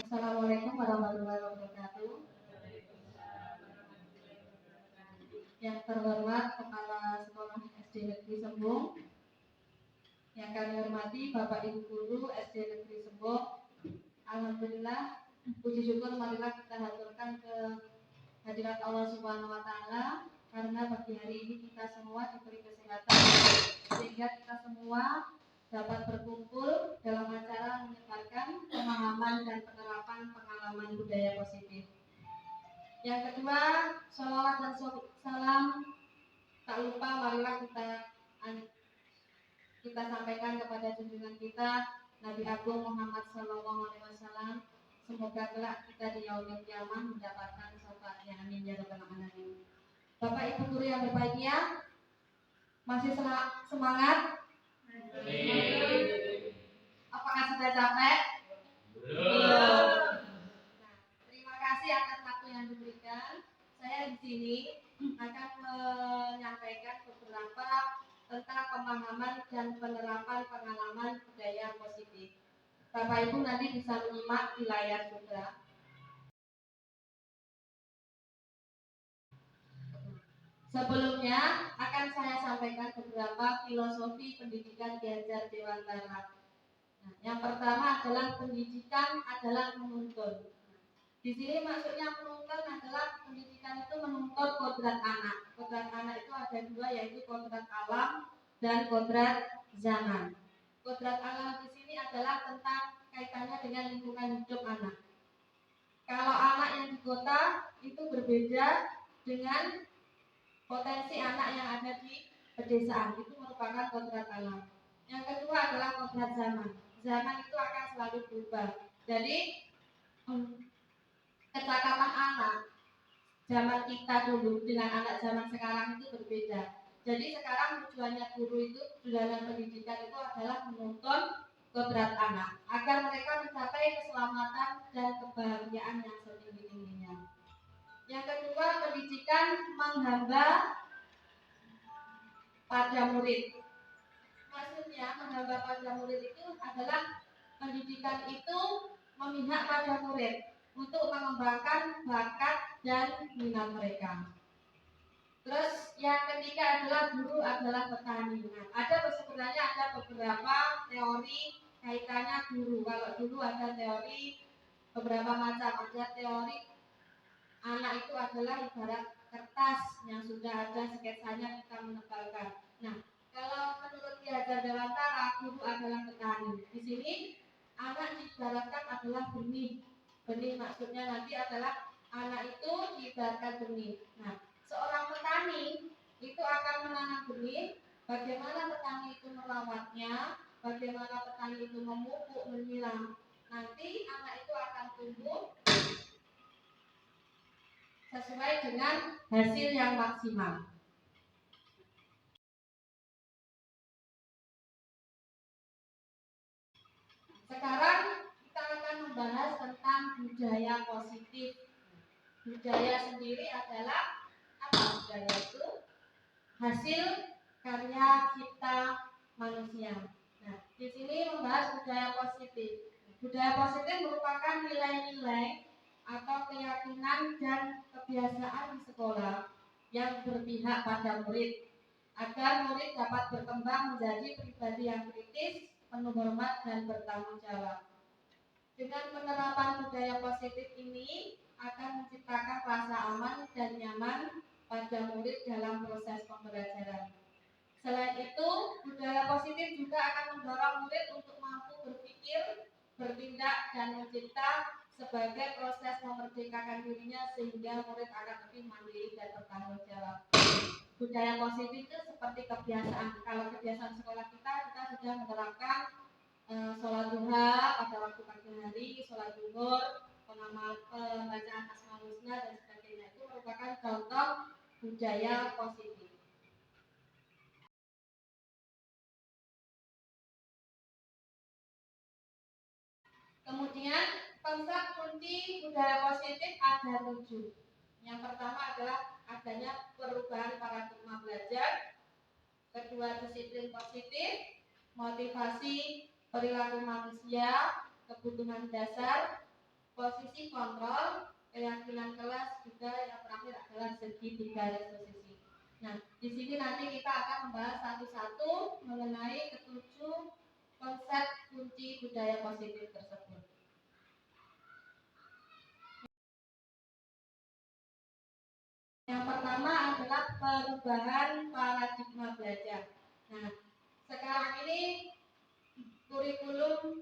Assalamualaikum warahmatullahi wabarakatuh. Yang terhormat Kepala Sekolah SD Negeri Sembung, yang kami hormati Bapak Ibu Guru SD Negeri Sembung. Alhamdulillah, puji syukur marilah kita haturkan ke hadirat Allah Subhanahu wa Ta'ala, karena pagi hari ini kita semua diberi kesehatan sehingga kita semua dapat berkumpul dalam acara menyebarkan pemahaman dan penerapan pengalaman budaya positif. Yang kedua, sholawat dan salam tak lupa marilah kita sampaikan kepada junjungan kita Nabi Agung Muhammad SAW. Semoga kelak kita di yaumil qiyamah mendapatkan syafaatnya, amin ya rabbal alamin. Bapak Ibu guru yang berbahagia, masih semangat? Apakah sudah capek? Belum. Nah, terima kasih atas waktu yang diberikan. Saya di sini akan menyampaikan beberapa tentang pemahaman dan penerapan pengalaman budaya positif. Bapak Ibu nanti bisa menyimak di layar juga. Sebelumnya akan saya sampaikan beberapa filosofi pendidikan Ki Hajar Dewantara. Nah, yang pertama adalah pendidikan adalah menuntun. Di sini maksudnya menuntun adalah pendidikan itu menuntut kodrat anak. Kodrat anak itu ada dua, yaitu kodrat alam dan kodrat zaman. Kodrat alam di sini adalah tentang kaitannya dengan lingkungan hidup anak. Kalau anak yang di kota itu berbeda dengan potensi anak yang ada di pedesaan, itu merupakan kodrat alam. Yang kedua adalah kodrat zaman. Zaman itu akan selalu berubah. Jadi kecakapan anak zaman kita dulu dengan anak zaman sekarang itu berbeda. Jadi sekarang tujuannya guru itu, tujuan pendidikan itu adalah menuntun kodrat anak agar mereka mencapai keselamatan dan kebahagiaan yang setinggi-tingginya. Yang kedua, pendidikan menghamba pada murid. Maksudnya menghamba pada murid itu adalah pendidikan itu memihak pada murid untuk mengembangkan bakat dan minat mereka. Terus yang ketiga adalah guru adalah petani. Nah, sebenarnya ada beberapa teori kaitannya guru. Kalau dulu ada teori beberapa macam, ada teori anak itu adalah ibarat kertas yang sudah ada sketsanya kita menempelkan. Nah, kalau menurut Ki Hajar Dewantara, guru adalah petani. Di sini anak diibaratkan adalah benih. Benih maksudnya nanti adalah anak itu diibaratkan benih. Nah, seorang petani itu akan menanam benih. Bagaimana petani itu merawatnya, bagaimana petani itu memupuk, menyiram. Nanti anak itu akan tumbuh sesuai dengan hasil yang maksimal. Sekarang kita akan membahas tentang budaya positif. Budaya sendiri adalah apa? Budaya itu hasil karya cipta manusia. Nah, di sini membahas budaya positif. Budaya positif merupakan nilai-nilai atau keyakinan dan kebiasaan di sekolah yang berpihak pada murid agar murid dapat berkembang menjadi pribadi yang kritis, penuh hormat dan bertanggung jawab. Dengan penerapan budaya positif ini akan menciptakan rasa aman dan nyaman pada murid dalam proses pembelajaran. Selain itu, budaya positif juga akan mendorong murid untuk mampu berpikir, bertindak dan mencipta sebagai proses memerdekakan dirinya sehingga murid akan lebih mandiri dan bertanggung jawab. Budaya positif itu seperti kebiasaan. Kalau kebiasaan sekolah kita sudah menerapkan sholat duha pada waktu pagi hari, sholat zuhur, pembacaan asmaul husna dan sebagainya. Itu merupakan contoh budaya positif. Kemudian konsep kunci budaya positif ada 7. Yang pertama adalah adanya perubahan paradigma belajar. Kedua, disiplin positif, motivasi perilaku manusia, kebutuhan dasar. posisi kontrol, keyakinan kelas, juga yang terakhir adalah segitiga resolusi. Nah, di sini nanti kita akan membahas satu-satu mengenai ketujuh konsep kunci budaya positif tersebut. Yang pertama adalah perubahan paradigma belajar. Nah, sekarang ini kurikulum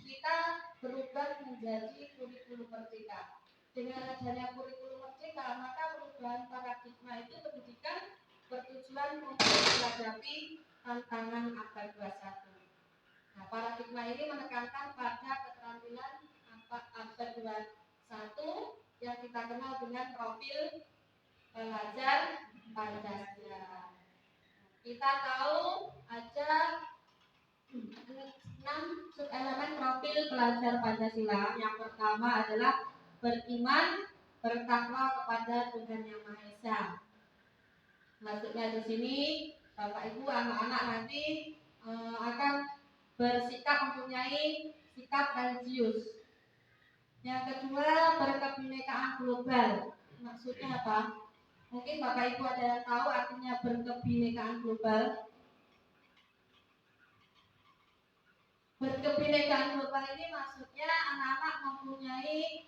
kita berubah menjadi kurikulum merdeka. Dengan adanya kurikulum merdeka, maka perubahan paradigma itu pendidikan bertujuan untuk menghadapi tantangan abad 21. Nah, paradigma ini menekankan pada keterampilan abad 21 yang kita kenal dengan profil pelajar Pancasila. Kita tahu ada 6 subelemen profil pelajar Pancasila. Yang pertama adalah beriman, bertakwa kepada Tuhan Yang Maha Esa. Maksudnya di sini Bapak Ibu anak-anak nanti akan bersikap mempunyai sikap religius. Yang kedua, berkebinekaan global. Maksudnya apa? Mungkin Bapak Ibu ada yang tahu artinya berkebinekaan global. Berkebinekaan global ini maksudnya anak-anak mempunyai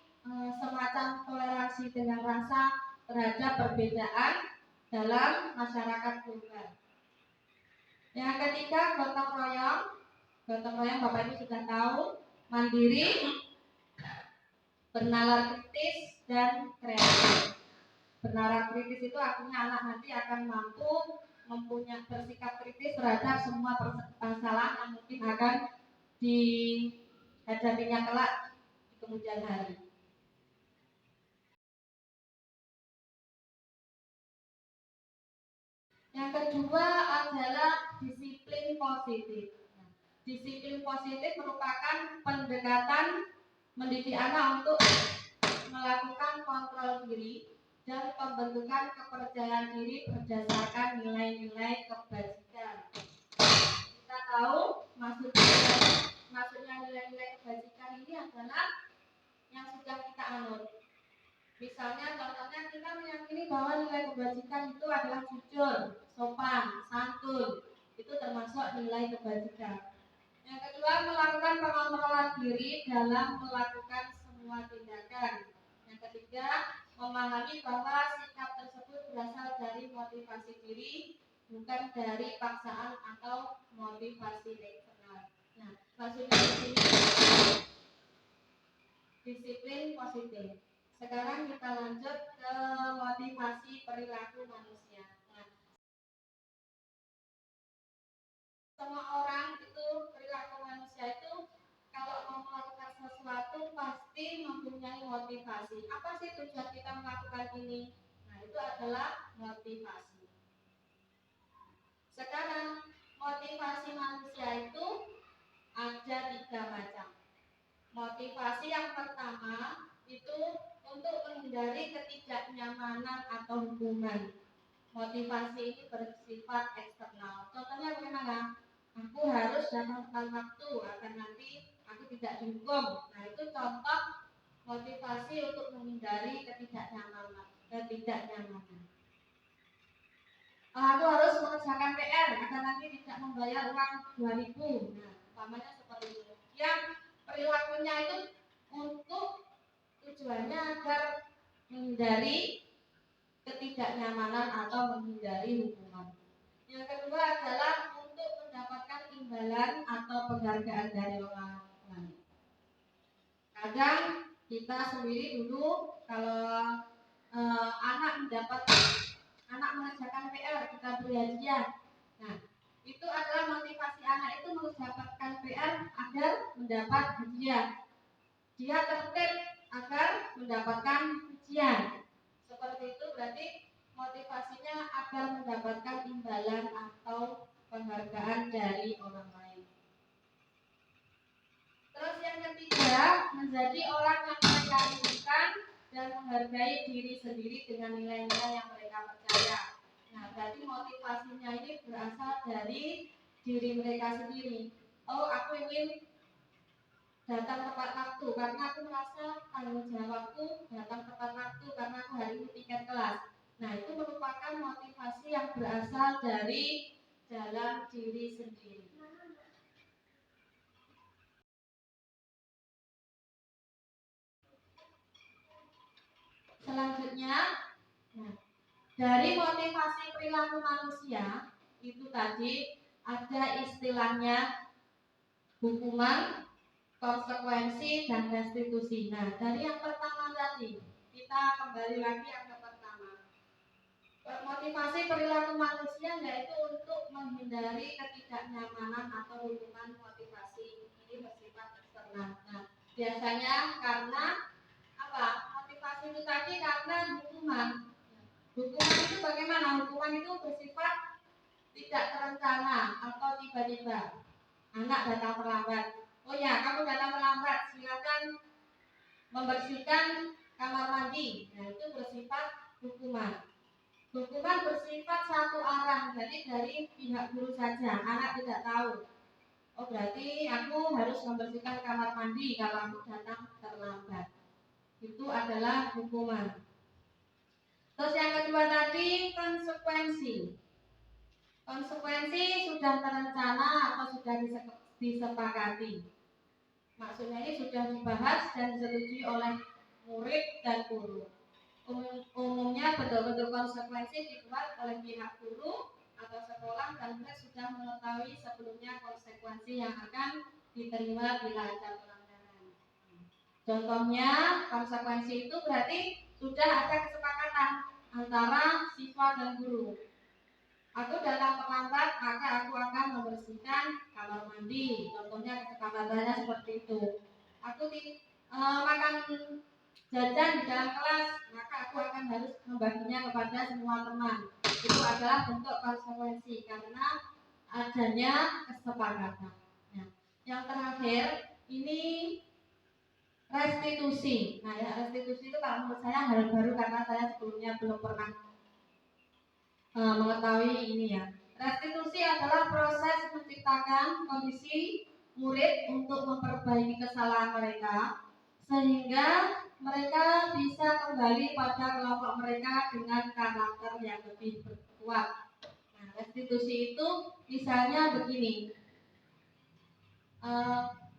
semacam toleransi dengan rasa terhadap perbedaan dalam masyarakat global. Yang ketiga, gotong royong. Gotong royong Bapak Ibu sudah tahu, mandiri, bernalar kritis, dan kreatif. Bernalar kritis itu artinya anak nanti akan mampu mempunyai bersikap kritis terhadap semua permasalahan yang mungkin akan dihadapinya kelak di kemudian hari. Yang kedua adalah disiplin positif. Disiplin positif merupakan pendekatan mendidik anak untuk melakukan kontrol diri dan pembentukan kepercayaan diri berdasarkan nilai-nilai kebajikan. Kita tahu maksudnya nilai-nilai kebajikan ini adalah yang sudah kita anut. Misalnya contohnya kita meyakini bahwa nilai kebajikan itu adalah jujur, sopan, santun. Itu termasuk nilai kebajikan. Yang kedua, melakukan pengontrolan diri dalam melakukan semua tindakan. Yang ketiga, memahami bahwa sikap tersebut berasal dari motivasi diri, bukan dari paksaan atau motivasi eksternal. Nah, maksudnya di sini disiplin positif. Sekarang kita lanjut ke motivasi perilaku manusia. Nah, semua orang itu perilaku manusia itu kalau mau melakukan sesuatu pasti mempunyai motivasi. Apa sih tujuan kita melakukan ini? Nah, itu adalah motivasi. Sekarang motivasi manusia itu ada 3 macam. Motivasi yang pertama itu untuk menghindari ketidaknyamanan atau hubungan. Motivasi ini bersifat eksternal. Contohnya bagaimana? Aku harus dalam waktu agar nanti aku tidak dihukum. Nah, itu contoh motivasi untuk menghindari ketidaknyamanan. Aku harus mengerjakan PR agar nanti tidak membayar uang 2.000. Nah, umpamanya seperti itu. Yang perilakunya itu untuk tujuannya agar menghindari ketidaknyamanan atau menghindari hubungan. Yang kedua adalah untuk mendapatkan imbalan atau penghargaan dari orang lain. Kadang kita sendiri dulu kalau anak mengerjakan PR kita beri hadiah. Nah, itu adalah motivasi anak itu mendapatkan PR agar mendapat hadiah. Dia tertib agar mendapatkan pujian. Seperti itu berarti motivasinya agar mendapatkan imbalan atau penghargaan dari orang lain. Terus yang ketiga, menjadi orang yang meyakinkan dan menghargai diri sendiri dengan nilai-nilai yang mereka percaya. Nah, berarti motivasinya ini berasal dari diri mereka sendiri. Oh, aku ingin datang tepat waktu karena aku merasa tanggung jawabku datang tepat waktu karena aku hari ini tiket kelas. Nah, itu merupakan motivasi yang berasal dari dalam diri sendiri. Selanjutnya, nah, dari motivasi perilaku manusia itu tadi ada istilahnya hukuman, konsekuensi, dan restitusi. Nah, dari yang pertama tadi kita kembali lagi yang pertama. Motivasi perilaku manusia yaitu untuk menghindari ketidaknyamanan atau hukuman motivasi. Ini bersifat eksternal. Nah, biasanya karena apa? Motivasi itu tadi karena hukuman. Hukuman itu bagaimana? Hukuman itu bersifat tidak terencana atau tiba-tiba. Anak datang terlambat. Oh ya, kamu datang terlambat. Silakan membersihkan kamar mandi. Nah, itu bersifat hukuman. Hukuman bersifat satu arah, jadi dari pihak guru saja. Anak tidak tahu. Oh, berarti aku harus membersihkan kamar mandi kalau aku datang terlambat. Itu adalah hukuman. Terus yang kedua tadi konsekuensi. Konsekuensi sudah terencana atau sudah disepakati. Maksudnya ini sudah dibahas dan disetujui oleh murid dan guru. Umumnya bentuk-bentuk konsekuensi dibuat oleh pihak guru atau sekolah dan murid sudah mengetahui sebelumnya konsekuensi yang akan diterima bila ada pelanggaran. Contohnya konsekuensi itu berarti sudah ada kesepakatan antara siswa dan guru. Aku datang terlambat, maka aku akan membersihkan kamar mandi. Contohnya kesepakatannya seperti itu. Aku makan jajan di dalam kelas, maka aku akan harus membaginya kepada semua teman. Itu adalah bentuk konsekuensi karena adanya kesepakatan. Nah, yang terakhir ini restitusi. Nah, ya restitusi itu kalau menurut saya hal baru karena saya sebelumnya belum pernah mengetahui ini ya. Restitusi adalah proses menciptakan kondisi murid untuk memperbaiki kesalahan mereka sehingga mereka bisa kembali pada kelompok mereka dengan karakter yang lebih kuat. Nah, restitusi itu misalnya begini,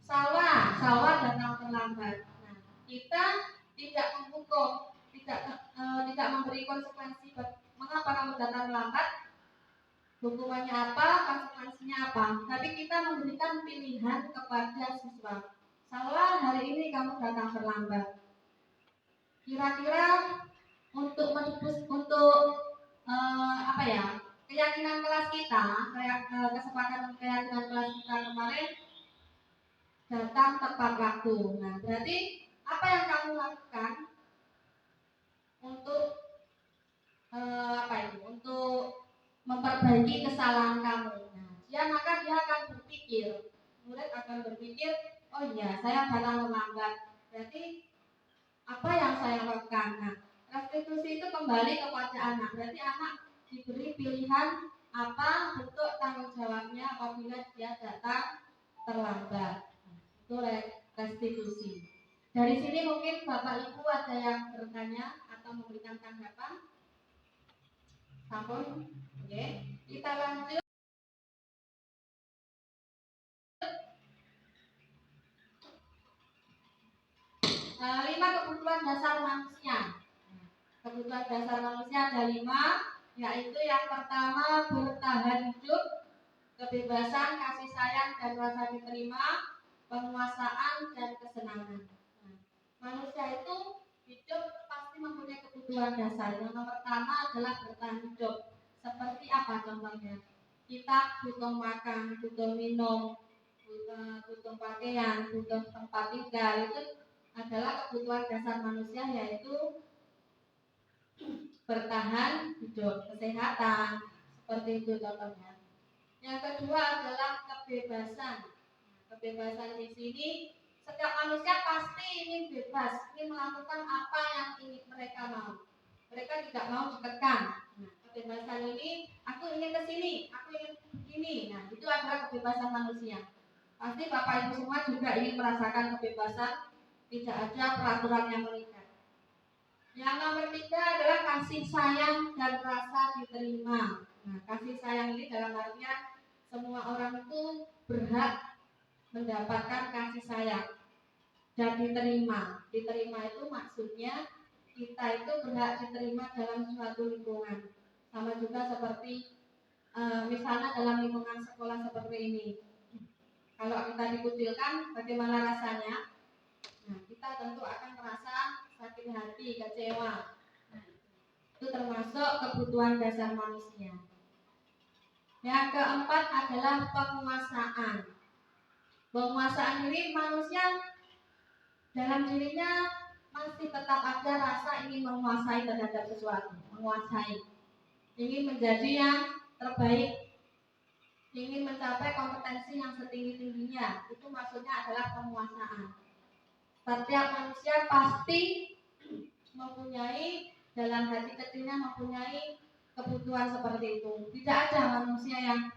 sawah datang terlambat. Nah, kita tidak menghukum, tidak memberi konsekuensi. Mengapa kamu datang lambat? Hukumannya apa? Konsekuensinya apa? Tapi kita memberikan pilihan kepada siswa. Salah hari ini kamu datang terlambat. Kira-kira untuk apa ya? Keyakinan kelas kita, kesepakatan keyakinan kelas kita kemarin datang tepat waktu. Nah, berarti apa yang kamu lakukan untuk untuk memperbaiki kesalahan kamu. Nah, maka dia akan berpikir, murid akan berpikir, oh iya saya datang lambat. Berarti apa yang saya lakukan? Nah, restitusi itu kembali kepada anak. Berarti anak diberi pilihan apa bentuk tanggung jawabnya apabila dia datang terlambat. Itu restitusi. Dari sini mungkin Bapak Ibu ada yang bertanya atau memberikan tanggapan? Sampun, oke. Kita lanjut. 5 kebutuhan dasar manusia. Kebutuhan dasar manusia ada 5, yaitu yang pertama bertahan hidup, kebebasan, kasih sayang dan rasa diterima, penguasaan dan kesenangan. Nah, manusia itu hidup pasti mempunyai kebutuhan dasar. Yang pertama adalah bertahan hidup. Seperti apa contohnya? Kita butuh makan, butuh minum, butuh pakaian, butuh tempat tinggal. Itu adalah kebutuhan dasar manusia, yaitu bertahan hidup, kesehatan, seperti itu contohnya. Yang kedua adalah kebebasan. Kebebasan di sini setiap manusia pasti ingin bebas, ingin melakukan apa yang ingin mereka mau. Mereka tidak mau dikekang. Nah, kebebasan ini, aku ingin ke sini, aku ingin begini. Nah, itu adalah kebebasan manusia. Pasti Bapak Ibu semua juga ingin merasakan kebebasan, tidak ada peraturan yang mengikat. Yang nomor 3 adalah kasih sayang dan rasa diterima. Nah, kasih sayang ini dalam artian semua orang itu berhak mendapatkan kasih sayang dan diterima. Diterima itu maksudnya kita itu berhak diterima dalam suatu lingkungan. Sama juga seperti misalnya dalam lingkungan sekolah seperti ini. Kalau kita dikucilkan, bagaimana rasanya? Nah, kita tentu akan merasa sakit hati, kecewa. Itu termasuk kebutuhan dasar manusia. Yang keempat adalah penguasaan. Penguasaan diri manusia dalam dirinya masih tetap ada rasa ingin menguasai terhadap sesuatu, menguasai, ingin menjadi yang terbaik, ingin mencapai kompetensi yang setinggi-tingginya. Itu maksudnya adalah penguasaan. Setiap manusia pasti mempunyai dalam hati kecilnya mempunyai kebutuhan seperti itu. Tidak ada manusia yang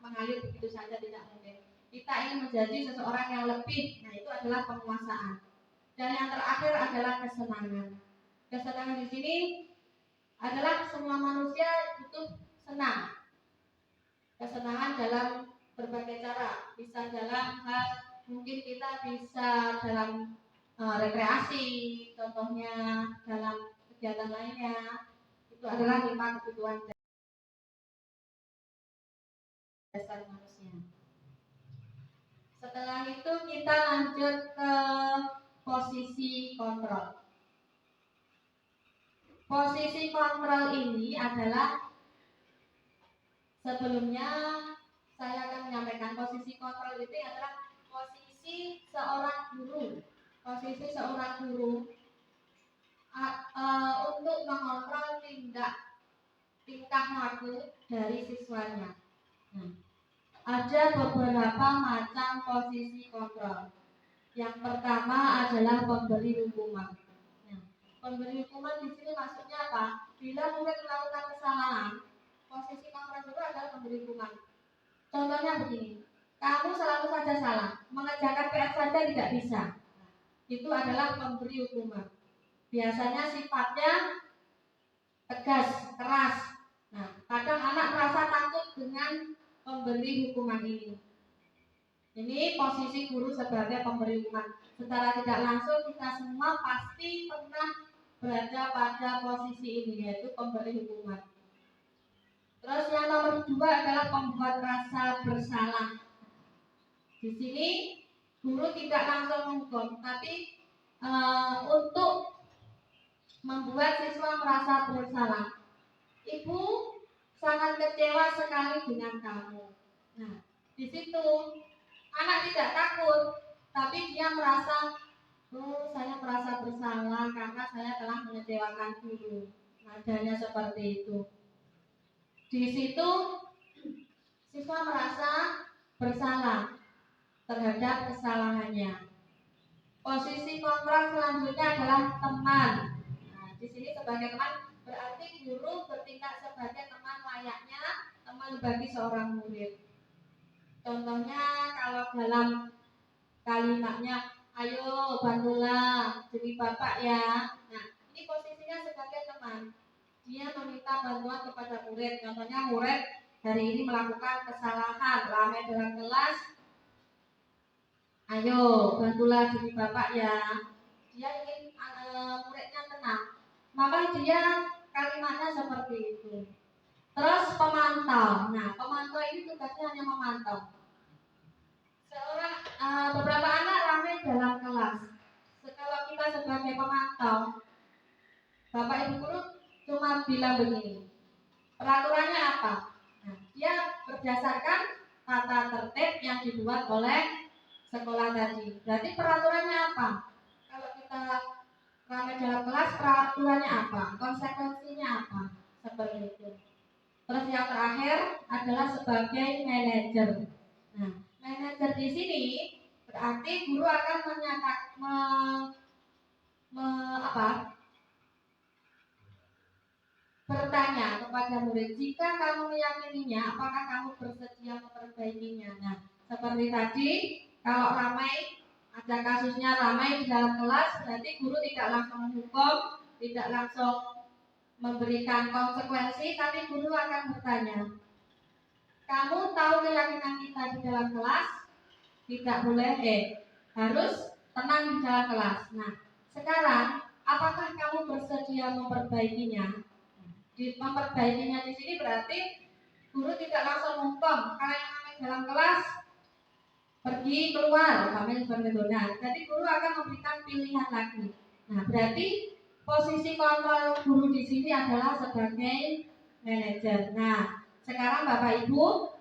mengalir begitu saja, tidak mungkin. Kita ingin menjadi seseorang yang lebih. Nah, itu adalah penguasaan. Dan yang terakhir adalah kesenangan. Kesenangan di sini adalah semua manusia itu senang. Kesenangan dalam berbagai cara. Bisa dalam hal mungkin kita bisa dalam rekreasi, contohnya dalam kegiatan lainnya. Itu adalah 5 kebutuhan dasar manusia. Setelah itu kita lanjut ke posisi kontrol. Posisi kontrol ini adalah, sebelumnya saya akan menyampaikan posisi kontrol itu adalah posisi seorang guru. Posisi seorang guru untuk mengontrol tingkah laku dari siswanya. Ada beberapa macam posisi kontrol. Yang pertama adalah pemberi hukuman. Pemberi hukuman di sini maksudnya apa? Bila murid melakukan kesalahan, posisi kontrol guru adalah pemberi hukuman. Contohnya begini, kamu selalu saja salah, mengerjakan PR saja tidak bisa. Itu adalah pemberi hukuman. Biasanya sifatnya tegas, keras. Nah, kadang anak merasa takut dengan pemberi hukuman ini. Ini posisi guru sebagai pemberi hukuman. Secara tidak langsung kita semua pasti pernah berada pada posisi ini, yaitu pemberi hukuman. Terus yang nomor 2 adalah pembuat rasa bersalah. Di sini guru tidak langsung menghukum, tapi untuk membuat siswa merasa bersalah. Ibu sangat kecewa sekali dengan kamu. Nah, di situ anak tidak takut, tapi dia merasa, saya merasa bersalah karena saya telah mengecewakan guru. Nadanya seperti itu. Di situ siswa merasa bersalah terhadap kesalahannya. Posisi kontrol selanjutnya adalah teman. Nah, di sini sebagai teman berarti guru bertindak sebagai teman layaknya teman bagi seorang murid. Contohnya kalau dalam kalimatnya, ayo bantulah demi bapak ya. Nah, ini posisinya sebagai teman. Dia meminta bantuan kepada murid. Contohnya murid hari ini melakukan kesalahan, ramai dalam kelas. Ayo bantulah demi bapak ya. Dia ingin muridnya tenang. Maka dia kalimatnya seperti itu. Terus pemantau. Nah, pemantau ini tugasnya hanya memantau. Beberapa anak ramai dalam kelas. Kalau kita sebagai pemantau, bapak ibu guru cuma bilang begini, peraturannya apa? Nah, dia berdasarkan tata tertib yang dibuat oleh sekolah tadi. Berarti peraturannya apa? Kalau kita ramai dalam kelas, peraturannya apa? Konsekuensinya apa? Seperti itu. Terus yang terakhir adalah sebagai manajer. Nah, manajer di sini berarti guru akan bertanya kepada murid, jika kamu meyakininya, apakah kamu bersedia memperbaikinya? Nah, seperti tadi Kalau ramai, ada kasusnya ramai di dalam kelas, berarti guru tidak langsung menghukum, tidak langsung memberikan konsekuensi, tapi guru akan bertanya, kamu tahu keyakinan kita di dalam kelas? Tidak boleh, harus tenang di dalam kelas. Nah, sekarang apakah kamu bersedia memperbaikinya? Memperbaikinya di sini berarti guru tidak langsung menghukum. Kalau yang namanya dalam kelas pergi keluar, kami seperti itu. Nah, jadi guru akan memberikan pilihan lagi. Nah, berarti posisi kontrol guru di sini adalah sebagai manajer. Nah, sekarang Bapak Ibu,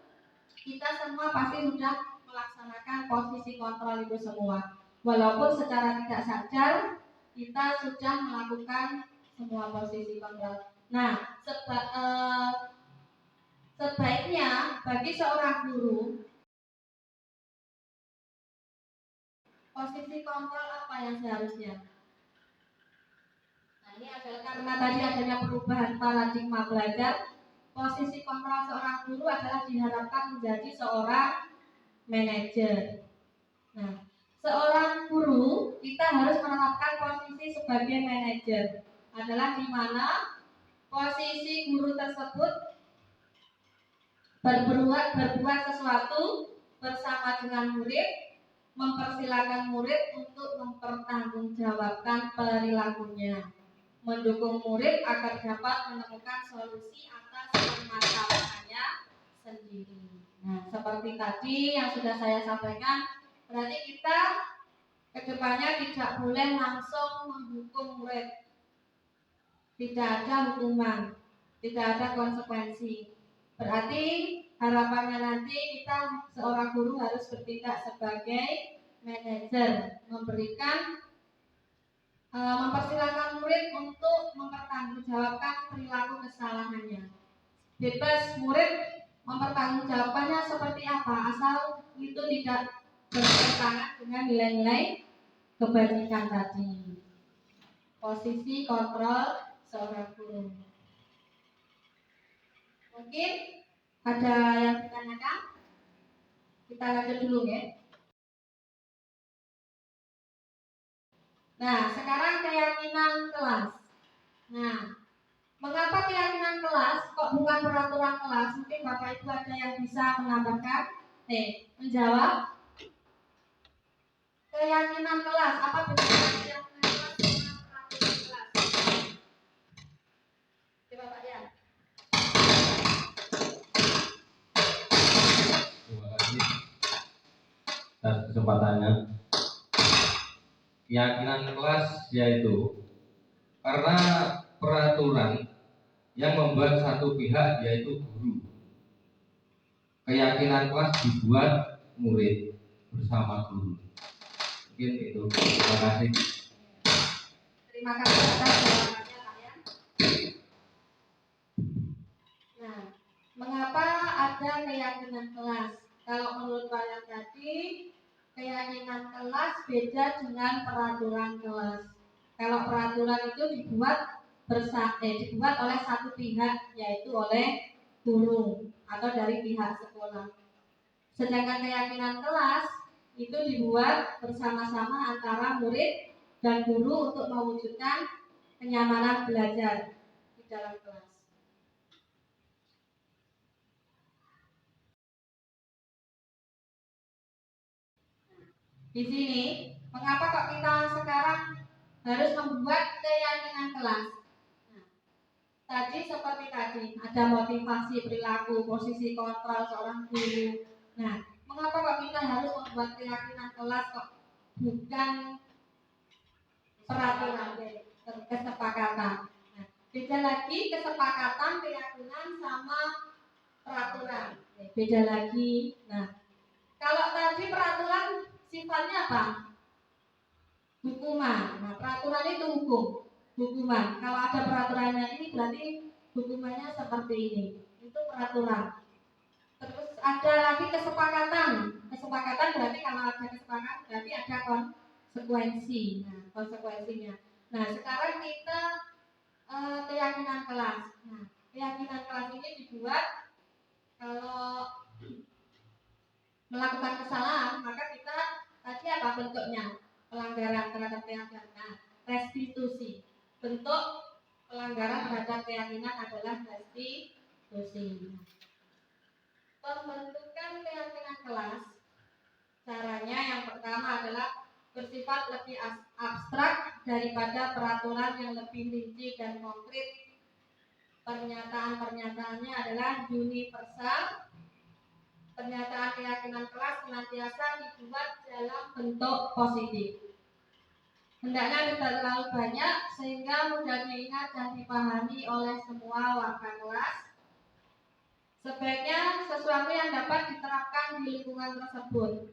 kita semua pasti sudah melaksanakan posisi kontrol itu semua. Walaupun secara tidak sadar kita sudah melakukan semua posisi kontrol. Nah, sebaiknya bagi seorang guru, posisi kontrol apa yang seharusnya? Nah, ini adalah karena tadi adanya perubahan paradigma belajar. Posisi kontrol seorang guru adalah diharapkan menjadi seorang manajer. Nah, seorang guru kita harus menerapkan posisi sebagai manajer adalah di mana posisi guru tersebut berbuat sesuatu bersama dengan murid, mempersilahkan murid untuk mempertanggungjawabkan perilakunya, mendukung murid agar dapat menemukan solusi atas permasalahannya sendiri. Nah, seperti tadi yang sudah saya sampaikan, berarti kita kedepannya tidak boleh langsung menghukum murid. Tidak ada hukuman, tidak ada konsekuensi. Berarti harapannya nanti kita seorang guru harus bertindak sebagai manajer, mempersilahkan murid untuk mempertanggungjawabkan perilaku kesalahannya. Bebas murid mempertanggungjawabkannya seperti apa, asal itu tidak bertentangan dengan nilai-nilai kebajikan tadi. Posisi kontrol seorang guru. Mungkin ada yang ditanyakan? Kita lanjut dulu ya. Nah, sekarang keyakinan kelas. Nah, mengapa keyakinan kelas kok bukan peraturan kelas? Mungkin Bapak Ibu ada yang bisa menambahkan? Menjawab. Keyakinan kelas, apa bedanya keyakinan kelas dengan peraturan kelas? Coba Pak Yan. Terima kasih atas kesempatannya. Keyakinan kelas yaitu karena peraturan yang membuat satu pihak yaitu guru. Keyakinan kelas dibuat murid bersama guru. Mungkin itu. Terima kasih. Terima kasih atas jawabannya Pak Yan. Nah, mengapa ada keyakinan kelas? Kalau menurut Pak Yan tadi, keyakinan kelas beda dengan peraturan kelas. Kalau peraturan itu dibuat oleh satu pihak, yaitu oleh guru atau dari pihak sekolah. Sedangkan keyakinan kelas itu dibuat bersama-sama antara murid dan guru untuk mewujudkan kenyamanan belajar di dalam kelas. Di sini, mengapa kok kita sekarang harus membuat keyakinan kelas? Nah, tadi seperti tadi, ada motivasi perilaku, posisi kontrol seorang guru. Nah, mengapa kok kita harus membuat keyakinan kelas kok bukan peraturan, kesepakatan? Nah, beda lagi kesepakatan, keyakinan sama peraturan. Beda lagi. Nah, kalau tadi peraturan sifatnya apa? Hukuman. Nah, peraturan itu hukuman. Kalau ada peraturannya ini berarti hukumannya seperti ini. Itu peraturan. Terus ada lagi kesepakatan. Kesepakatan berarti kalau ada kesepakatan berarti ada konsekuensi. Nah, konsekuensinya. Nah, sekarang kita keyakinan kelas. Nah, keyakinan kelas ini dibuat kalau melakukan kesalahan, maka kita tadi apa bentuknya? Pelanggaran terhadap keyakinan. Nah, restitusi. Bentuk pelanggaran terhadap keyakinan adalah restitusi. Pembentukan keyakinan kelas, caranya yang pertama adalah bersifat lebih abstrak daripada peraturan yang lebih rinci dan konkret. Pernyataan-pernyataannya adalah universal. Pernyataan keyakinan kelas senantiasa dibuat dalam bentuk positif. Hendaknya tidak terlalu banyak sehingga mudah diingat dan dipahami oleh semua warga kelas. Sebaiknya sesuatu yang dapat diterapkan di lingkungan tersebut.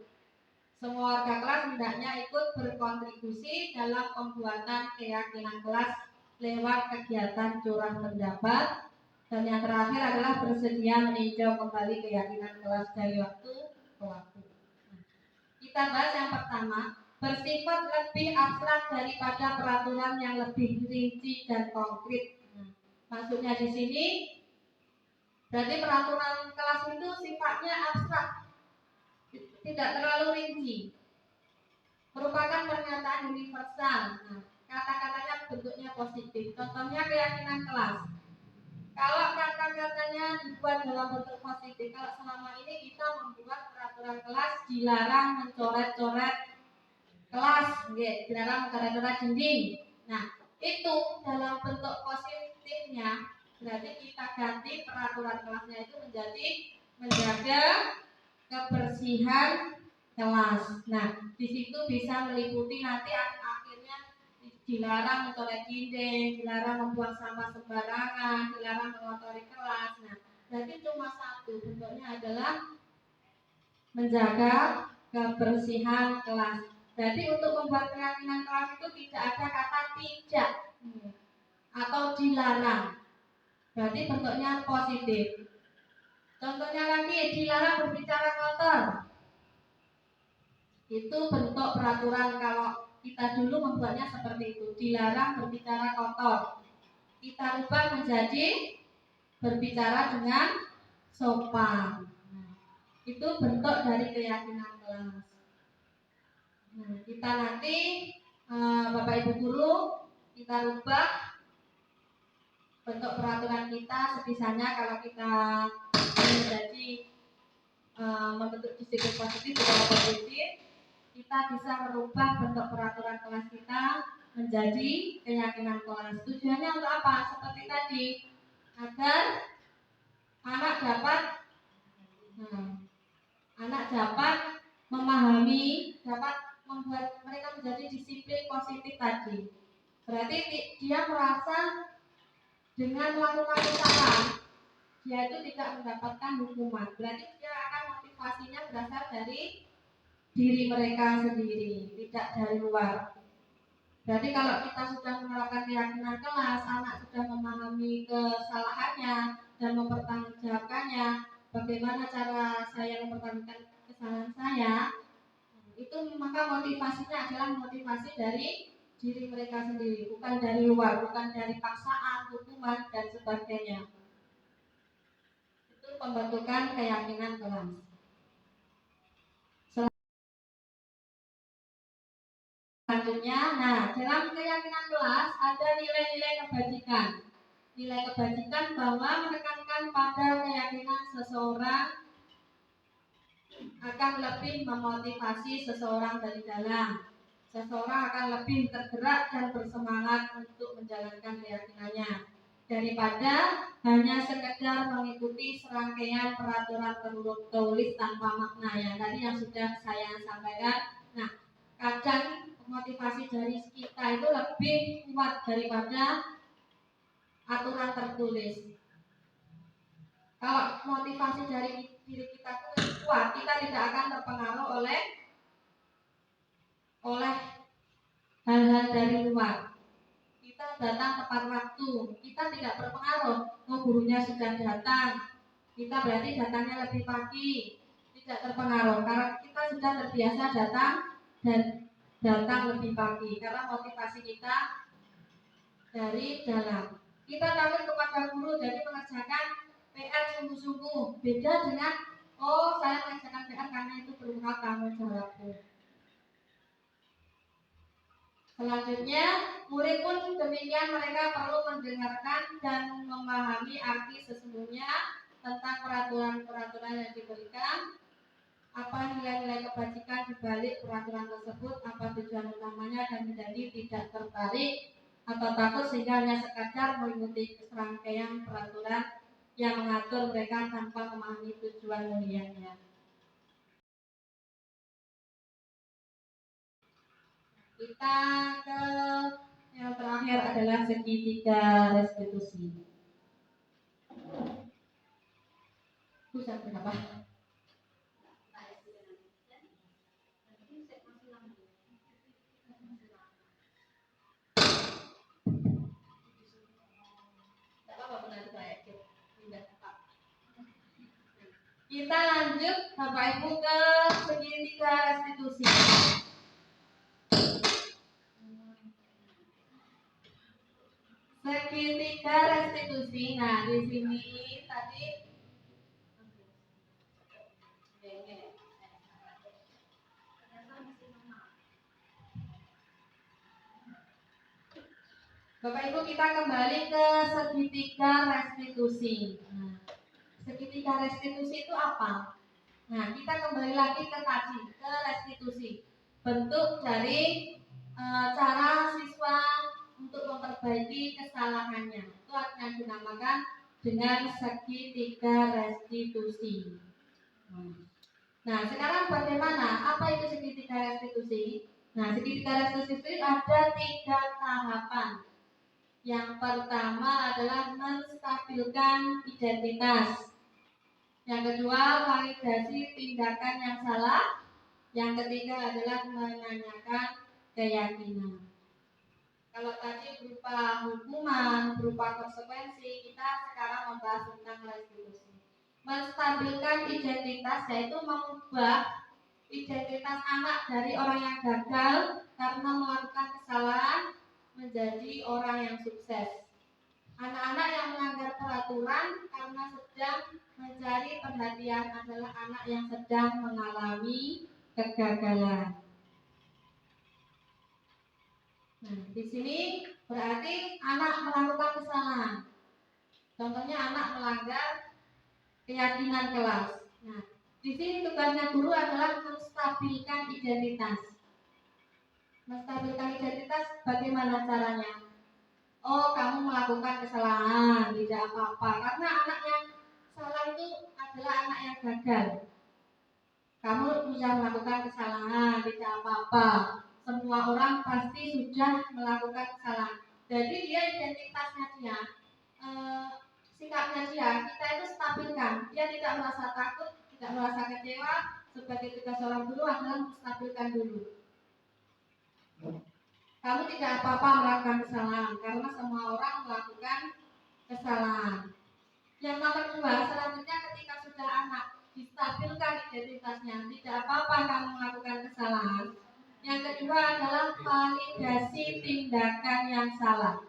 Semua warga kelas hendaknya ikut berkontribusi dalam pembuatan keyakinan kelas lewat kegiatan curah pendapat. Dan yang terakhir adalah bersedia meninjau kembali keyakinan kelas dari waktu ke waktu. Kita bahas yang pertama, bersifat lebih abstrak daripada peraturan yang lebih rinci dan konkret. Maksudnya di sini, berarti peraturan kelas itu sifatnya abstrak, tidak terlalu rinci, merupakan pernyataan universal. Kata-katanya bentuknya positif. Contohnya keyakinan kelas. Kalau kata-katanya dibuat dalam bentuk positif, kalau selama ini kita membuat peraturan kelas dilarang mencoret-coret kelas, dilarang mencoret-coret dinding. Nah, itu dalam bentuk positifnya, berarti kita ganti peraturan kelasnya itu menjadi menjaga kebersihan kelas. Nah, di situ bisa meliputi nanti akhirnya dilarang mencoret dinding, dilarang membuang sampah sembarangan, dilarang mengotori kelas. Nah, berarti cuma satu, bentuknya adalah menjaga kebersihan kelas. Berarti untuk membuat keyakinan kelas itu tidak ada kata tidak atau dilarang. Berarti bentuknya positif. Contohnya lagi, dilarang berbicara kotor. Itu bentuk peraturan. Kalau kita dulu membuatnya seperti itu, dilarang berbicara kotor. Kita ubah menjadi berbicara dengan sopan. Itu bentuk dari keyakinan kelas. Kita nanti Bapak Ibu guru, kita rubah bentuk peraturan kita sebisanya. Kalau kita menjadi membentuk disiplin positif atau positif, kita bisa merubah bentuk peraturan kelas kita menjadi keyakinan kelas. Tujuannya untuk apa? Seperti tadi, agar anak dapat memahami, dapat membuat mereka menjadi disiplin positif tadi. Berarti dia merasa dengan melakukan kesalahan, dia itu tidak mendapatkan hukuman. Berarti dia akan motivasinya berasal dari diri mereka sendiri, tidak dari luar. Berarti kalau kita sudah menerapkan keyakinan kelas, anak sudah memahami kesalahannya dan mempertanggungjawabkannya, bagaimana cara saya mempertanggungjawabkan kesalahan saya, itu maka motivasinya adalah motivasi dari diri mereka sendiri, bukan dari luar, bukan dari paksaan, hukuman, dan sebagainya. Itu pembentukan keyakinan kelas. Selanjutnya, dalam keyakinan kelas ada nilai-nilai kebajikan. Nilai kebajikan bahwa menekankan pada keyakinan seseorang akan lebih memotivasi seseorang dari dalam. Seseorang akan lebih tergerak dan bersemangat untuk menjalankan keyakinannya daripada hanya sekedar mengikuti serangkaian peraturan tertulis tanpa makna, ya tadi yang sudah saya sampaikan. Kadang motivasi dari kita itu lebih kuat daripada aturan tertulis. Kalau motivasi dari diri kita itu kuat, kita tidak akan terpengaruh oleh hal-hal dari luar. Kita datang tepat waktu, kita tidak terpengaruh. Gurunya sudah datang, kita berarti datangnya lebih pagi, tidak terpengaruh karena kita sudah terbiasa datang dan datang lebih pagi karena motivasi kita dari dalam. Kita takut kepada guru, jadi mengerjakan PR sungguh-sungguh. Beda dengan Oh, saya mengerjakan PR karena itu berupa tanggung jawabku. Selanjutnya, murid pun demikian, mereka perlu mendengarkan dan memahami arti sesungguhnya tentang peraturan-peraturan yang diberikan, apa nilai-nilai kebajikan di balik peraturan tersebut, apa tujuan utamanya, dan menjadi tidak tertarik atau takut sehingga hanya sekadar mengikuti serangkaian peraturan yang mengatur mereka tanpa memahami tujuan mulianya. Kita ke yang terakhir adalah segitiga restitusi. Bisa berapa? Kita lanjut Bapak Ibu ke segitiga restitusi. Segitiga restitusi. Nah, di sini tadi Bapak Ibu, kita kembali ke segitiga restitusi. Nah, segitiga restitusi itu apa? Nah, kita kembali lagi ke tadi, ke restitusi. Bentuk dari cara siswa untuk memperbaiki kesalahannya. Itu akan dinamakan dengan segitiga restitusi. Nah, sekarang bagaimana? Apa itu segitiga restitusi? Nah, segitiga restitusi ada 3 tahapan. Yang pertama adalah menstabilkan identitas. Yang kedua, validasi tindakan yang salah. Yang ketiga adalah menanyakan keyakinan. Kalau tadi berupa hukuman, berupa konsekuensi, kita sekarang membahas tentang restitusi. Menstabilkan identitas yaitu mengubah identitas anak dari orang yang gagal karena melakukan kesalahan menjadi orang yang sukses. Anak-anak yang melanggar peraturan karena sedang mencari perhatian adalah anak yang sedang mengalami kegagalan. Nah, di sini berarti anak melakukan kesalahan. Contohnya anak melanggar keyakinan kelas. Nah, di sini tugasnya guru adalah menstabilkan identitas. Menstabilkan identitas bagaimana caranya? Oh, kamu melakukan kesalahan, tidak apa-apa. Karena anak yang salah itu adalah anak yang gagal. Kamu bisa melakukan kesalahan, tidak apa-apa. Semua orang pasti sudah melakukan kesalahan. Jadi dia identitasnya dia, sikapnya dia, kita itu stabilkan. Dia tidak merasa takut, tidak merasa kecewa. Sebagai tugas seorang guru adalah menstabilkan dulu. Kamu tidak apa-apa melakukan kesalahan karena semua orang melakukan kesalahan. Yang nomor 2, selanjutnya ketika sudah anak distabilkan identitasnya, tidak apa-apa kamu melakukan kesalahan. Yang kedua adalah validasi tindakan yang salah.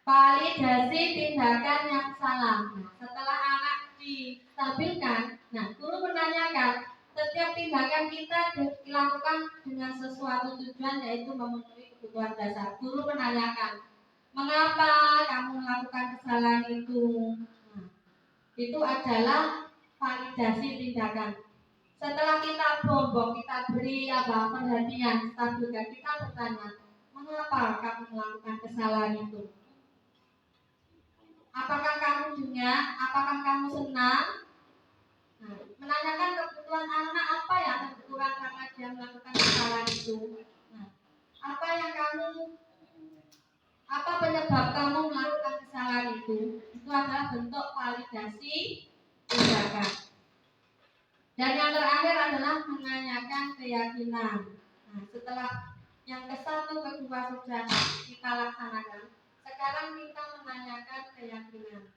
Validasi tindakan yang salah. Nah, setelah anak distabilkan, nah guru menanyakan setiap tindakan kita dilakukan dengan sesuatu tujuan yaitu memenuhi kebutuhan dasar. Guru menanyakan, mengapa kamu melakukan kesalahan itu? Nah, itu adalah validasi tindakan. Setelah kita bombong, kita beri perhatian, stabilkan, kita bertanya, mengapa kamu melakukan kesalahan itu? Apakah kamu dengar? Apakah kamu senang? Nah, menanyakan kebutuhan anak apa yang berkurang karena dia melakukan kesalahan itu. Nah, apa penyebab kamu melakukan kesalahan itu? Itu adalah bentuk validasi tindakan. Dan yang terakhir adalah menanyakan keyakinan. Nah, setelah yang ke-1, ke-2 sudah kita laksanakan, sekarang kita menanyakan keyakinan.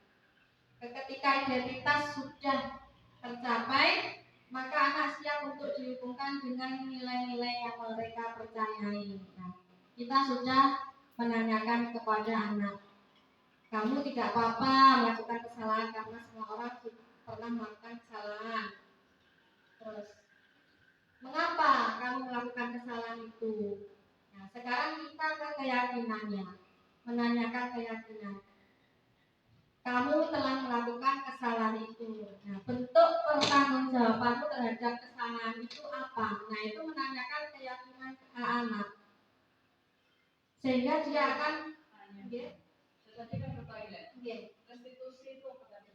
Ketika identitas sudah tercapai, maka anak siap untuk dihubungkan dengan nilai-nilai yang mereka percayai. Nah, kita sudah menanyakan kepada anak, kamu tidak apa-apa melakukan kesalahan karena semua orang pernah melakukan kesalahan. Terus, mengapa kamu melakukan kesalahan itu? Nah, sekarang kita ke keyakinannya, menanyakan keyakinan. Kamu telah melakukan kesalahan itu. Nah, bentuk pertanggungjawabanmu terhadap kesalahan itu apa? Nah, itu menanyakan keyakinan anak. Sehingga dia akan Tadi kan ke toilet. Restitusi itu apa tadi?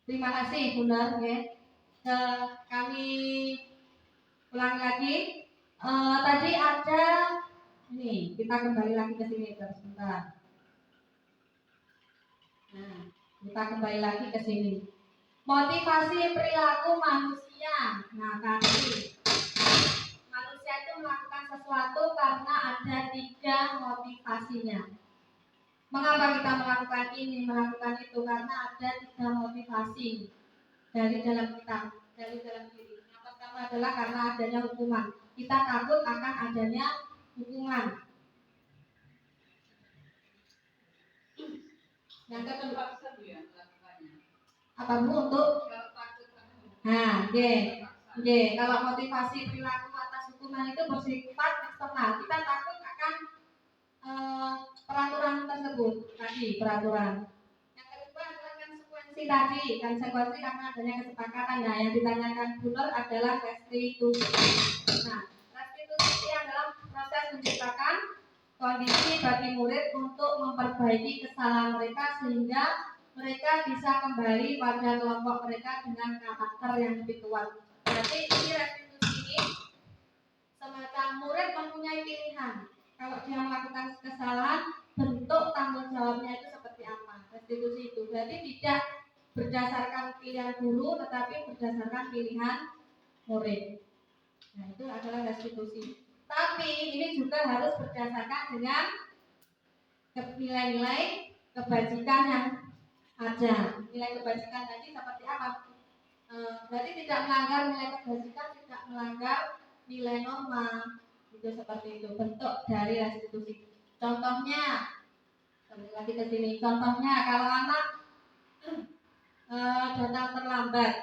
Terima kasih Bunda. Kami ulang lagi. Tadi ada ini, kita kembali lagi ke sini sebentar. Nah, kita kembali lagi ke sini. Motivasi perilaku manusia. Nah, tadi manusia itu melakukan sesuatu karena ada 3 motivasinya. Mengapa kita melakukan ini, melakukan itu? Karena ada 3 motivasi dari dalam kita, dari dalam diri. Yang pertama adalah karena adanya hukuman. Kita takut akan adanya hukuman. Yang kedua, apa Bu untuk? Nah, kalau motivasi perilaku atas hukuman itu bersifat eksternal. Kita takut akan peraturan tersebut tadi, peraturan. Yang kedua adalah konsekuensi karena adanya kesepakatan. Nah, yang ditanyakan Bunur adalah restitusi. Nah, restitusi adalah proses menciptakan kondisi bagi murid untuk memperbaiki kesalahan mereka sehingga mereka bisa kembali pada kelompok mereka dengan karakter yang lebih kuat. Berarti ini restitusi ini semacam murid mempunyai pilihan. Kalau dia melakukan kesalahan, bentuk tanggung jawabnya itu seperti apa? Restitusi itu berarti tidak berdasarkan pilihan guru, tetapi berdasarkan pilihan murid. Nah, itu adalah restitusi. Tapi ini juga harus berdasarkan dengan nilai-nilai kebajikan yang ada. Nilai kebajikan tadi seperti apa? Berarti tidak melanggar nilai kebajikan, tidak melanggar nilai norma. Itu seperti itu bentuk dari restitusi. Contohnya, kembali lagi ke sini. Contohnya kalau anak datang terlambat,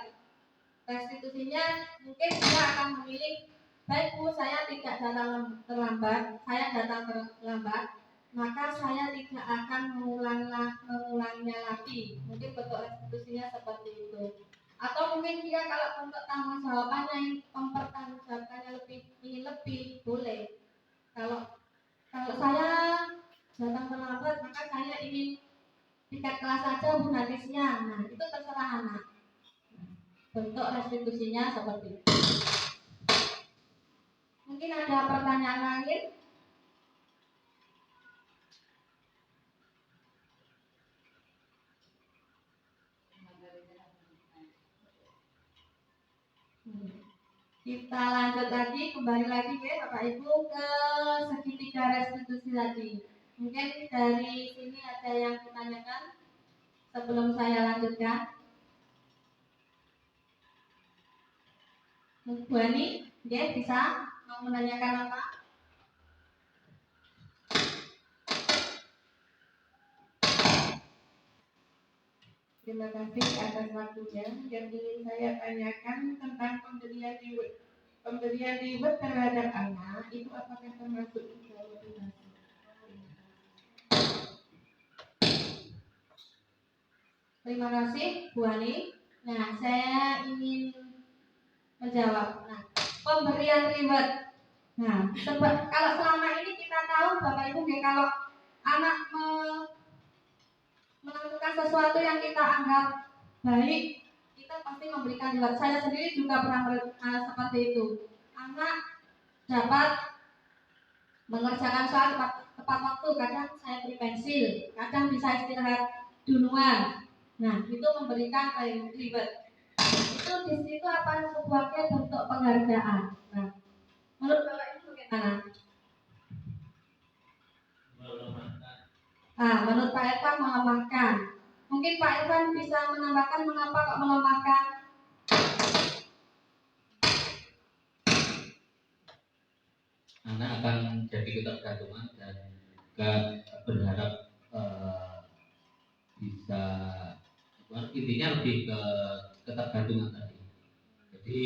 restitusinya mungkin dia akan memilih, baik Bu, saya tidak datang terlambat, saya datang terlambat, maka saya tidak akan mengulangnya lagi. Mungkin bentuk restitusinya seperti itu. Atau mungkin dia kalau untuk tanggung jawabannya, mempertanggungjawabkannya ingin lebih, boleh. Kalau saya datang terlambat, maka saya ingin tiket kelas saja Bu hadisnya. Nah, itu terserah anak. Bentuk restitusinya seperti itu. Mungkin ada pertanyaan lain? Kita lanjut lagi, kembali lagi ya Bapak Ibu ke segitiga restitusi tadi. Mungkin dari sini ada yang ditanyakan sebelum saya lanjutkan. Bu Ani, ya, bisa mau menanyakan apa? Terima kasih atas waktunya. Yang ingin saya tanyakan tentang pemberian reward terhadap anak itu apakah termasuk juga motivasi? Terima kasih Bu Ani. Nah, saya ingin menjawab. Nah, pemberian reward. Nah, kalau selama ini kita tahu Bapak Ibu, kalau anak melakukan sesuatu yang kita anggap baik, kita pasti memberikan reward. Saya sendiri juga pernah seperti itu. Anak dapat mengerjakan soal tepat waktu, kadang saya beri pensil, kadang bisa istirahat duluan. Nah, itu memberikan reward. Itu di situ apa sebagai bentuk penghargaan. Nah, menurut Bapak itu bagaimana? Menurut Pak Irfan melemahkan. Mungkin Pak Irfan bisa menambahkan mengapa kok melemahkan? anak akan jadi ketergantungan dan juga berharap bisa intinya lebih ke ketergantungan tadi. Jadi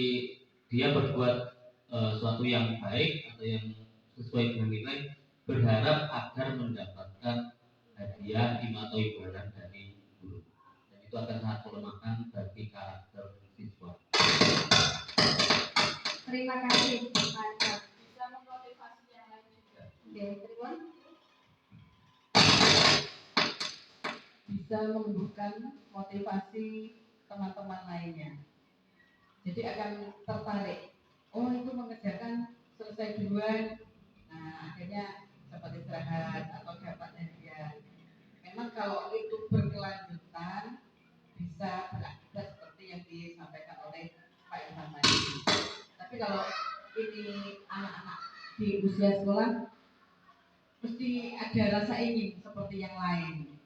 dia berbuat suatu yang baik atau yang sesuai dengan nilai, berharap agar mendapatkan hadiah atau imbalan dari guru, dan itu akan sangat melemahkan bagi karakter siswa. Terima kasih Pak. Bisa memotivasi yang lain juga. Oke, Tribun. Bisa menumbuhkan motivasi teman-teman lainnya. Jadi akan tertarik. Oh, itu mengerjakan selesai duluan. Nah, akhirnya dapat istirahat atau dapat hadiah. Memang kalau itu berkelanjutan bisa berakibat seperti yang disampaikan oleh Pak Irfan tadi. Tapi kalau ini anak-anak di usia sekolah mesti ada rasa ingin seperti yang lain.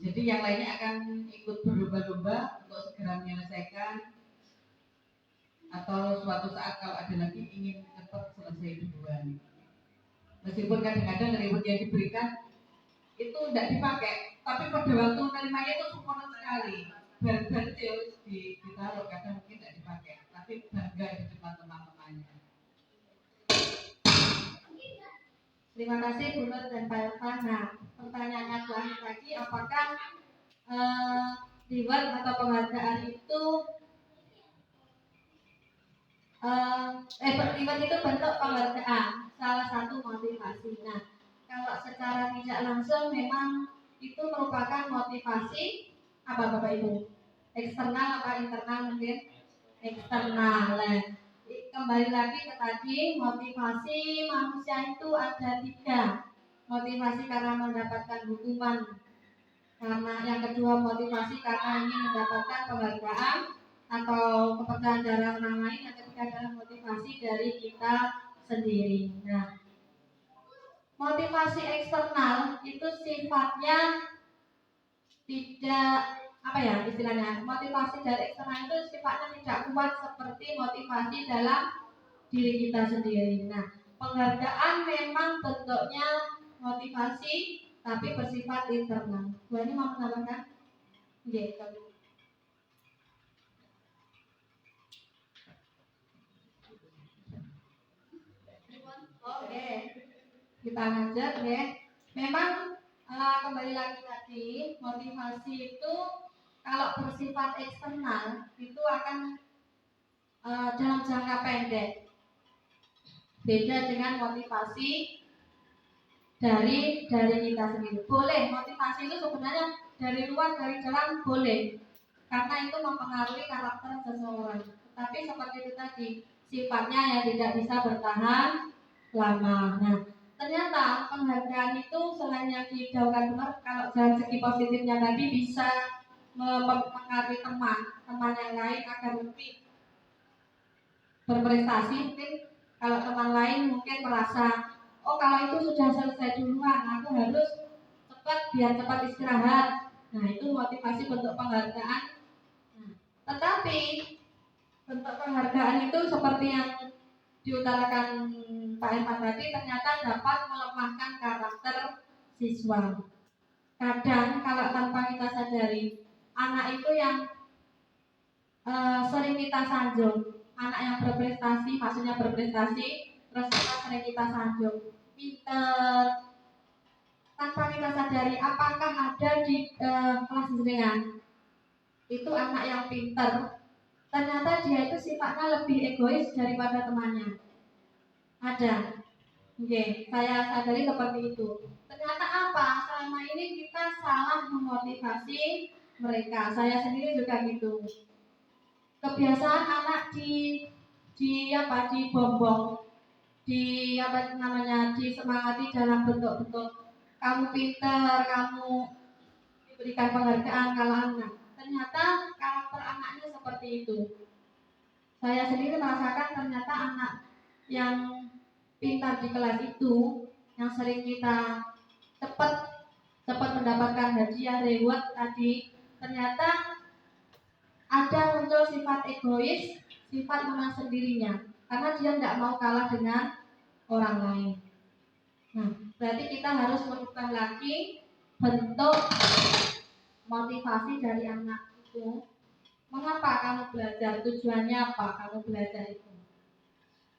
Jadi yang lainnya akan ikut berlomba-lomba untuk segera menyelesaikan, atau suatu saat kalau ada lagi ingin cepat selesai duluan. Meskipun kadang-kadang reward yang diberikan itu tidak dipakai, tapi pada waktu menerimanya itu sempurna sekali. Bar-bar itu ditaruh, kadang mungkin tidak dipakai, tapi bangga di depan teman-temannya. Terima kasih Bu Nur dan Pak Irfan. Nah, pertanyaannya lagi, apakah reward atau penghargaan itu reward itu bentuk penghargaan, salah satu motivasi. Nah, kalau secara tidak langsung memang itu merupakan motivasi apa Bapak Ibu? Eksternal apa internal mungkin? Eksternal. Kembali lagi ke tadi, motivasi manusia itu ada 3. Motivasi karena mendapatkan hukuman, karena yang kedua motivasi karena ingin mendapatkan penghargaan atau kepercayaan dari orang lain, yang ketiga adalah motivasi dari kita sendiri. Nah, motivasi eksternal itu sifatnya tidak istilahnya, motivasi dari eksternal itu sifatnya tidak kuat seperti motivasi dalam diri kita sendiri. Nah, penghargaan memang bentuknya motivasi tapi bersifat internal. Bu Ani mau menambahkan? Gitu. Oke, kita lanjut ya. Memang kembali lagi tadi, motivasi itu kalau bersifat eksternal itu akan dalam jangka pendek. Beda dengan motivasi dari kita sendiri. Boleh motivasi itu sebenarnya dari luar, dari dalam boleh, karena itu mempengaruhi karakter seseorang. Tapi seperti itu tadi, sifatnya yang tidak bisa bertahan lama. Nah, ternyata penghargaan itu selain yang didahulukan benar, kalau dari segi positifnya tadi bisa mempengaruhi teman yang lain agar lebih berprestasi. Mungkin kalau teman lain mungkin merasa, oh kalau itu sudah selesai duluan, aku harus cepat biar cepat istirahat. Nah, itu motivasi bentuk penghargaan. Nah, tetapi bentuk penghargaan itu seperti yang diutarakan Pak Irfan tadi, ternyata dapat melemahkan karakter siswa. Kadang kalau tanpa kita sadari, anak itu yang sering kita sanjung, anak yang berprestasi, maksudnya berprestasi, terus sering kita sanjung, pinter, tanpa kita sadari apakah ada di kelas jenengan itu anak yang pinter, ternyata dia itu sifatnya lebih egois daripada temannya. Ada. Oke, saya sadari seperti itu. Ternyata apa? Selama ini kita salah memotivasi mereka. Saya sendiri juga gitu. Kebiasaan anak dibombong, disemangati dalam bentuk-bentuk kamu pinter, kamu diberikan penghargaan kalau anak. Ternyata karakter anaknya seperti itu. Saya sendiri merasakan ternyata anak yang pintar di kelas itu, yang sering kita cepat mendapatkan hadiah reward tadi, ternyata ada muncul sifat egois, sifat menang sendirinya, karena dia tidak mau kalah dengan orang lain. Nah, berarti kita harus merubah lagi bentuk motivasi dari anak itu. Mengapa kamu belajar? Tujuannya apa kamu belajar itu?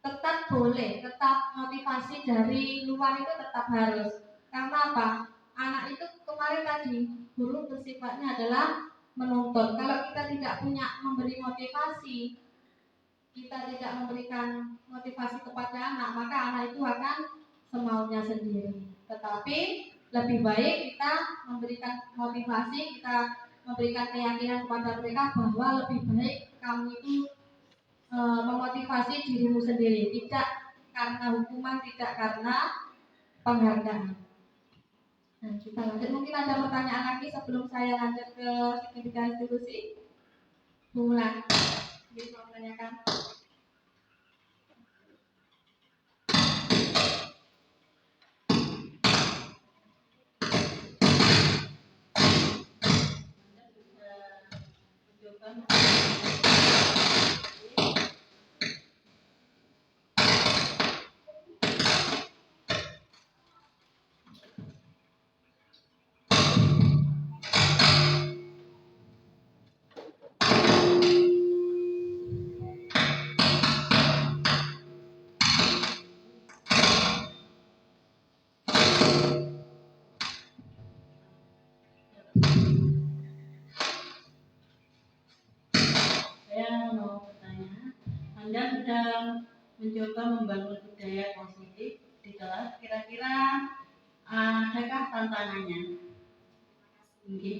Tetap boleh, tetap motivasi dari luar itu tetap harus. Karena apa? Anak itu kemarin tadi guru bersifatnya adalah menuntut. Kalau kita tidak punya memberi motivasi, kita tidak memberikan motivasi kepada anak, maka anak itu akan semaunya sendiri. Tetapi lebih baik kita memberikan motivasi, kita memberikan keyakinan kepada mereka bahwa lebih baik kamu itu memotivasi dirimu sendiri, tidak karena hukuman, tidak karena penghargaan. Nah, kita lanjut. Mungkin ada pertanyaan lagi sebelum saya lanjut ke signifikan institusi. Bu Mulan, bisa menanyakan? Saya mau bertanya, Anda sedang mencoba membangun budaya positif di kelas. Kira-kira adakah tantangannya? Mungkin.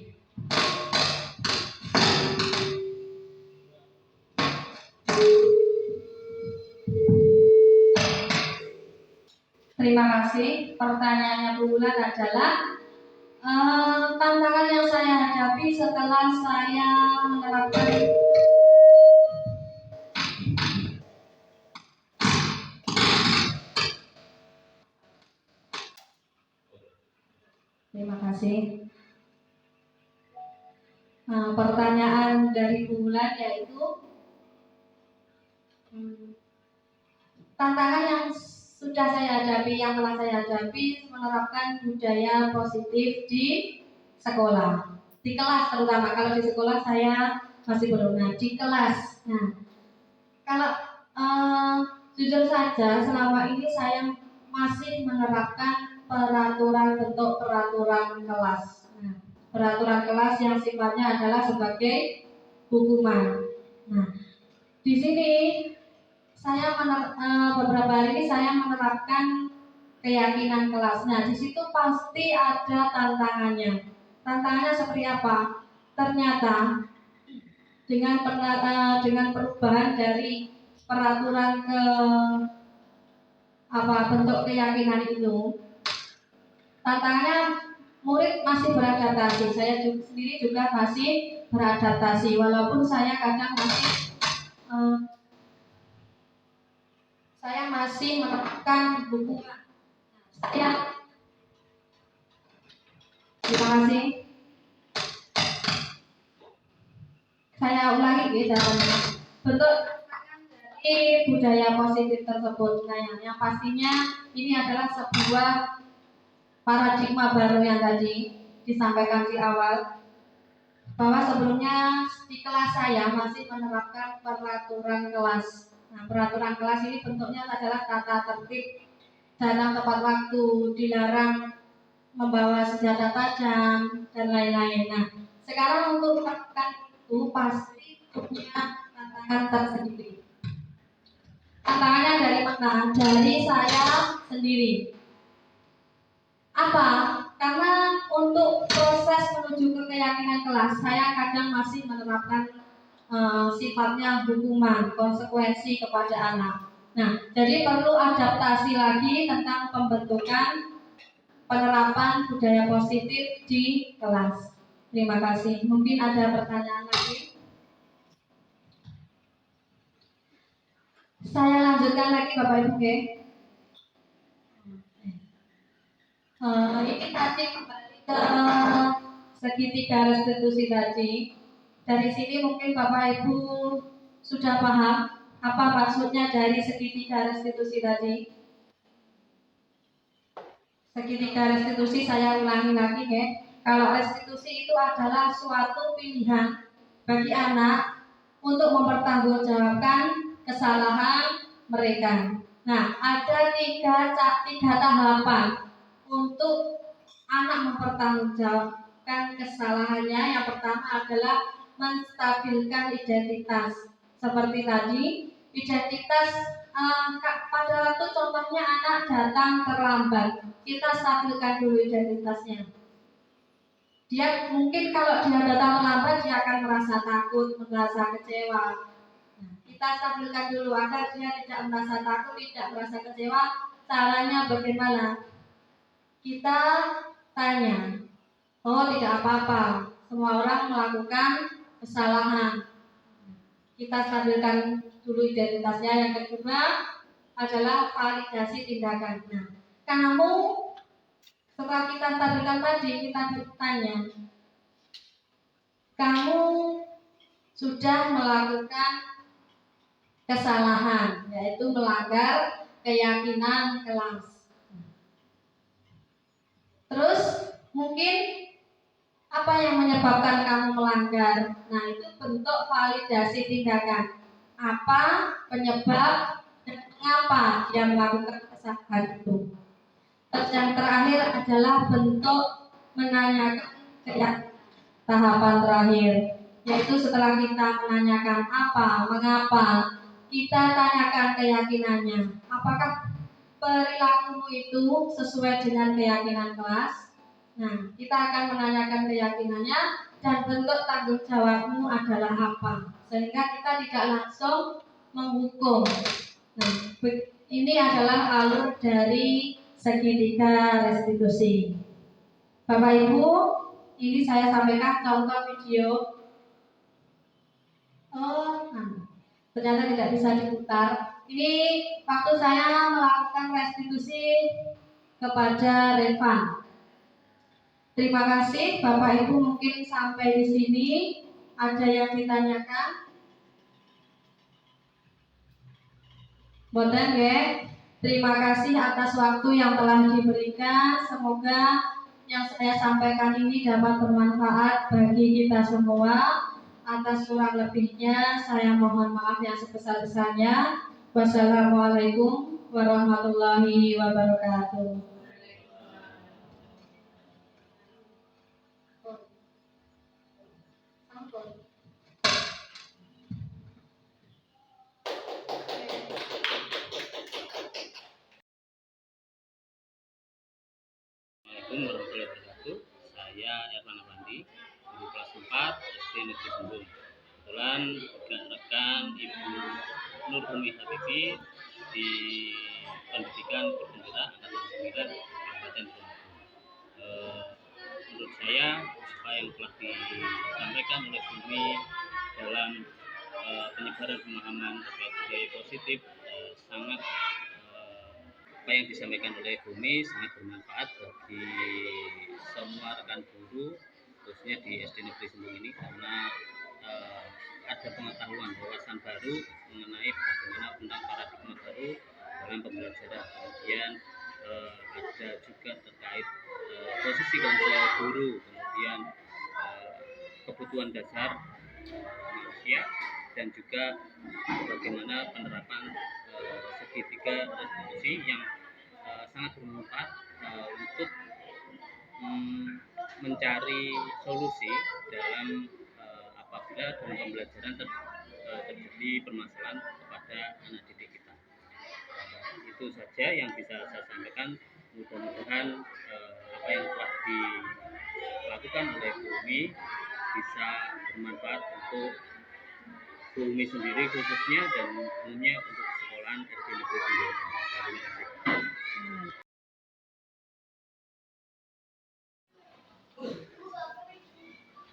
Terima kasih. Pertanyaannya Bu Mulan adalah tantangan yang saya hadapi setelah saya menerapkan Terima kasih. Pertanyaan dari Bu Mulan yaitu tantangan yang sudah saya hadapi, yang telah saya hadapi menerapkan budaya positif di sekolah, di kelas terutama. Kalau di sekolah saya masih belum. Nah, di kelas. Nah, kalau jujur saja selama ini saya masih menerapkan bentuk peraturan kelas. Nah, peraturan kelas yang sifatnya adalah sebagai hukuman. Nah, di sini saya beberapa hari ini saya menerapkan keyakinan kelas. Nah, di situ pasti ada tantangannya. Tantangannya seperti apa? Ternyata dengan perubahan dari peraturan ke bentuk keyakinan itu, tantangannya murid masih beradaptasi. Saya sendiri juga masih beradaptasi, walaupun saya kadang masih menerapkan hukuman. Terima kasih. Saya ulangi jawabannya. Bentuk dari budaya positif tersebut, yang pastinya ini adalah sebuah paradigma baru yang tadi disampaikan di awal, bahwa sebelumnya di kelas saya masih menerapkan peraturan kelas. Nah, peraturan kelas ini bentuknya adalah tata tertib, datang tepat waktu, dilarang membawa senjata tajam, dan lain-lain. Nah, sekarang untuk melakukan itu pasti punya tantangan tersendiri. Tantangannya dari mana? Dari saya sendiri. Apa? Karena untuk proses menuju ke keyakinan kelas, saya kadang masih menerapkan sifatnya hukuman, konsekuensi kepada anak. Nah, jadi perlu adaptasi lagi tentang pembentukan penerapan budaya positif di kelas. Terima kasih. Mungkin ada pertanyaan lagi. Saya lanjutkan lagi Bapak Ibu. Ini tadi kembali ke segitiga restitusi tadi. Dari sini mungkin Bapak Ibu sudah paham apa maksudnya dari segitiga restitusi tadi. Segitiga restitusi saya ulangi lagi ya. Kalau restitusi itu adalah suatu pilihan bagi anak untuk mempertanggungjawabkan kesalahan mereka. Nah, ada tiga tahapan untuk anak mempertanggungjawabkan kesalahannya. Yang pertama adalah menstabilkan identitas. Seperti tadi, identitas pada waktu contohnya anak datang terlambat, kita stabilkan dulu identitasnya. Dia mungkin kalau dia datang terlambat dia akan merasa takut, merasa kecewa. Nah, kita stabilkan dulu agar dia tidak merasa takut, tidak merasa kecewa. Caranya bagaimana? Kita tanya, oh tidak apa-apa, semua orang melakukan kesalahan. Kita stabilkan dulu identitasnya. Yang kedua adalah validasi tindakan. Nah, kamu setelah kita stabilkan tadi, kita bertanya, kamu sudah melakukan kesalahan, yaitu melanggar keyakinan kelas. Terus mungkin apa yang menyebabkan kamu melanggar? Nah, itu bentuk validasi tindakan. Apa penyebab dan mengapa dia melakukan kesalahan itu? Terus yang terakhir adalah bentuk menanyakan tahapan terakhir, yaitu setelah kita menanyakan apa, mengapa, kita tanyakan keyakinannya. Apakah perilakumu itu sesuai dengan keyakinan kelas? Nah, kita akan menanyakan keyakinannya dan bentuk tanggung jawabmu adalah apa, sehingga kita tidak langsung menghukum. Nah, ini adalah alur dari segitiga restitusi. Bapak Ibu, ini saya sampaikan contoh video. Ternyata tidak bisa diputar. Ini waktu saya melakukan restitusi kepada Revan. Terima kasih Bapak Ibu, mungkin sampai di sini ada yang ditanyakan. Boten ya. Terima kasih atas waktu yang telah diberikan. Semoga yang saya sampaikan ini dapat bermanfaat bagi kita semua. Atas kurang lebihnya saya mohon maaf yang sebesar-besarnya. Wassalamualaikum warahmatullahi wabarakatuh. Assalamualaikum warahmatullahi wabarakatuh. Saya Ervan Afandi, guru kelas 4 SD Negeri Sumbung. Kebetulan rekan Ibu Nur Umi Habibi di Pendidikan Berbendera Angkatan 9 Kabupaten Sumbung. Menurut saya apa yang telah disampaikan oleh Bumi dalam penyebaran pemahaman terkait budaya positif sangat apa yang disampaikan oleh Bumi sangat bermanfaat bagi semua rekan guru, khususnya di SD Negeri Sumbung ini, karena ada pengetahuan wawasan baru mengenai bagaimana tentang paradigma baru dalam pembelajaran. Kemudian ada juga terkait posisi kontrol guru, kemudian kebutuhan dasar manusia, dan juga bagaimana penerapan segitiga restitusi yang sangat bermanfaat untuk mencari solusi dalam apabila dalam pembelajaran terjadi permasalahan kepada anak didik kita. Itu saja yang bisa saya sampaikan. Mudah-mudahan apa yang telah dilakukan oleh Bumi bisa bermanfaat untuk Bumi sendiri khususnya dan umumnya untuk sekolahan SD Negeri Sumbung. Terima kasih.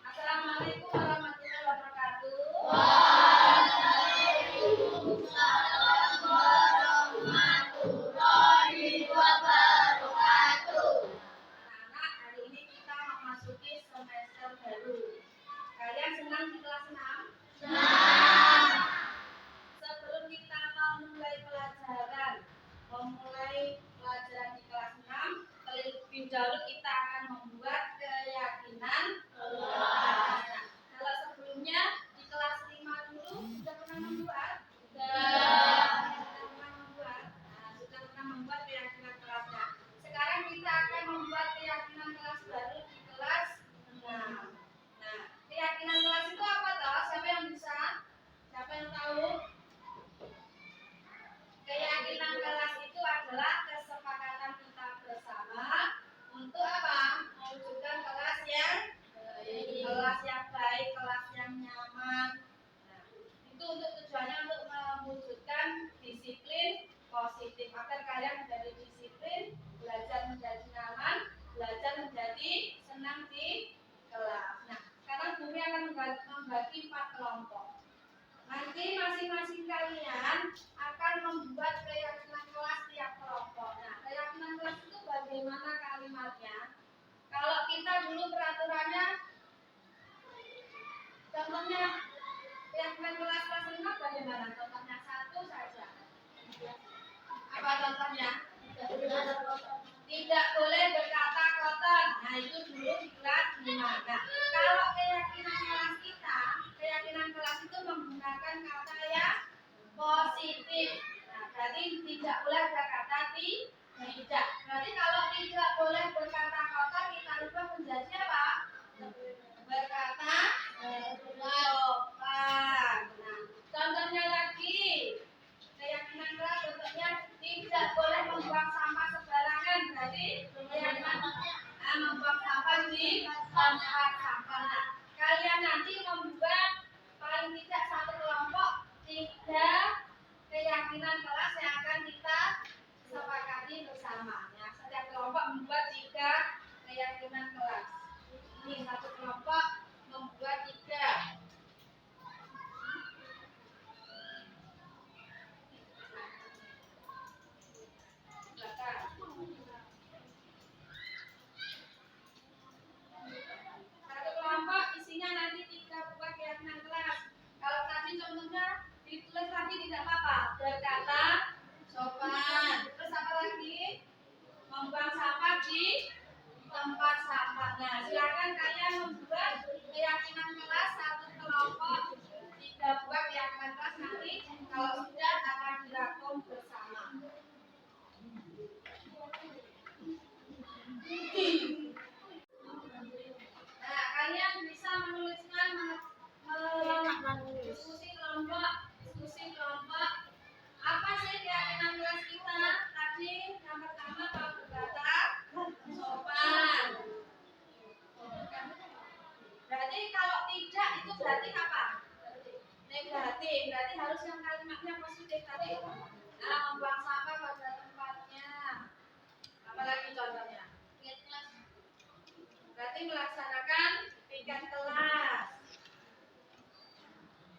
Assalamualaikum warahmatullahi wabarakatuh. Waalaikumsalam warahmatullahi wabarakatuh. Anak-anak, hari ini kita memasuki semester baru. Kalian senang di kelas 6? Senang. Sebelum kita memulai pelajaran membuat? Sudah pernah membuat keyakinan kelasnya. Sekarang kita akan membuat keyakinan kelas baru di kelas 6. Nah, keyakinan kelas itu apa toh? Siapa yang bisa? Siapa yang tahu? Keyakinan kelas itu adalah kesepakatan kita bersama untuk apa? Mewujudkan kelas yang baik, kelas yang nyaman. Nah, itu untuk tujuannya untuk mewujudkan disiplin positif agar kalian menjadi disiplin, belajar menjadi nyaman, belajar menjadi senang di kelas. Nah, sekarang Bumi akan membagi 4 kelompok. Nanti masing-masing kalian akan membuat keyakinan kelas tiap kelompok. Nah, keyakinan kelas itu bagaimana kalimatnya? Kalau kita dulu peraturannya, contohnya keyakinan kelas 5 bagaimana? Contohnya 1 saja. Apa contohnya? Tidak boleh berkata kotor. Nah, itu dulu di kelas 5. Nah, kalau keyakinan kelas kita, keyakinan kelas itu menggunakan kata yang positif. Nah, berarti tidak boleh berkata tidak. Berarti kalau tidak boleh berkata kotor, kita rubah menjadi apa? Berkata sopan. Nah, contohnya lagi, keyakinan kelas bentuknya tidak boleh membuang sampah sembarangan. Berarti keyakinan membuang sampah di tempat sampah. Nah, kalian nanti membuat paling tidak satu kelompok 3 keyakinan kelas yang akan kita sepakati bersama. Nah, setiap kelompok membuat 3 keyakinan kelas. Ini satu kelompok membuat 3. Satu kelompok isinya nanti 3 buah keyakinan kelas. Kalau tadi contohnya ditulis lagi tidak apa-apa. Berkata sopan. Terus apa lagi? Membuang sampah di tempat sampah. Nah, silakan kalian membuat keyakinan kelas satu kelompok 3 buah keyakinan kelas nanti kalau sudah akan dirangkum bersama. Nah, kalian bisa menuliskan diskusi kelompok. Apa sih keyakinan kelas kita? Tadi yang pertama kalau berkata sopan. Berarti kalau tidak itu berarti apa? Negatif. Berarti harus yang kalimatnya positif tadi. Nah, membuang sampah pada tempatnya. Apalagi contohnya? Berarti melaksanakan piket kelas.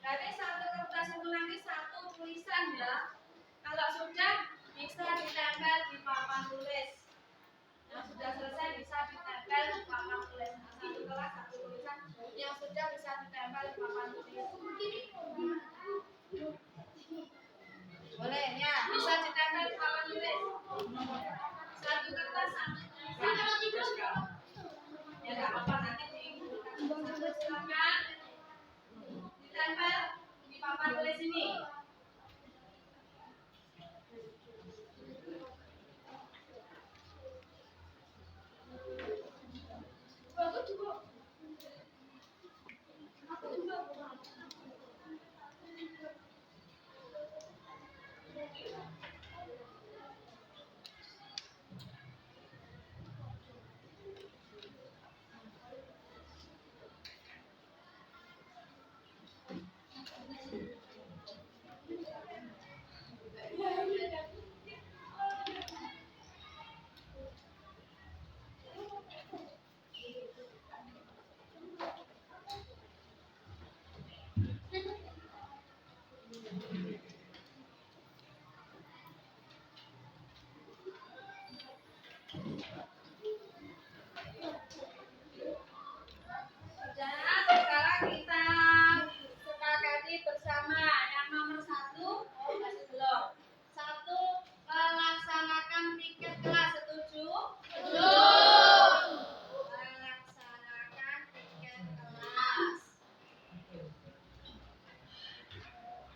Berarti satu kertas itu nanti satu tulisan ya. Kalau sudah bisa ditempel di papan tulis. Yang sudah selesai bisa ditempel di papan tulis. Satu kelas satu tulisan yang sudah bisa ditempel di papan tulis. Boleh ya, bisa ditempel di papan tulis. Satu kertas satu tulisan. Ya nggak apa-apa nanti silakan ditempel di papan tulis ini.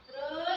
Terus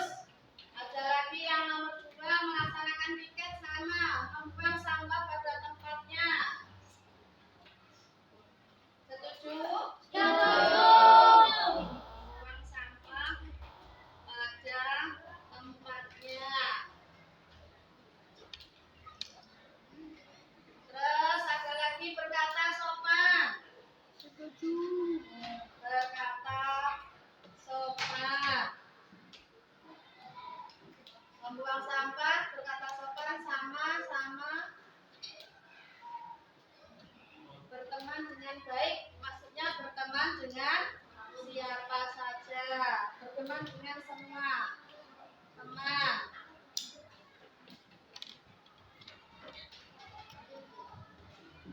Membuang sampah, berkata sopan, sama-sama. Berteman dengan baik, maksudnya berteman dengan siapa saja. Berteman dengan semua teman.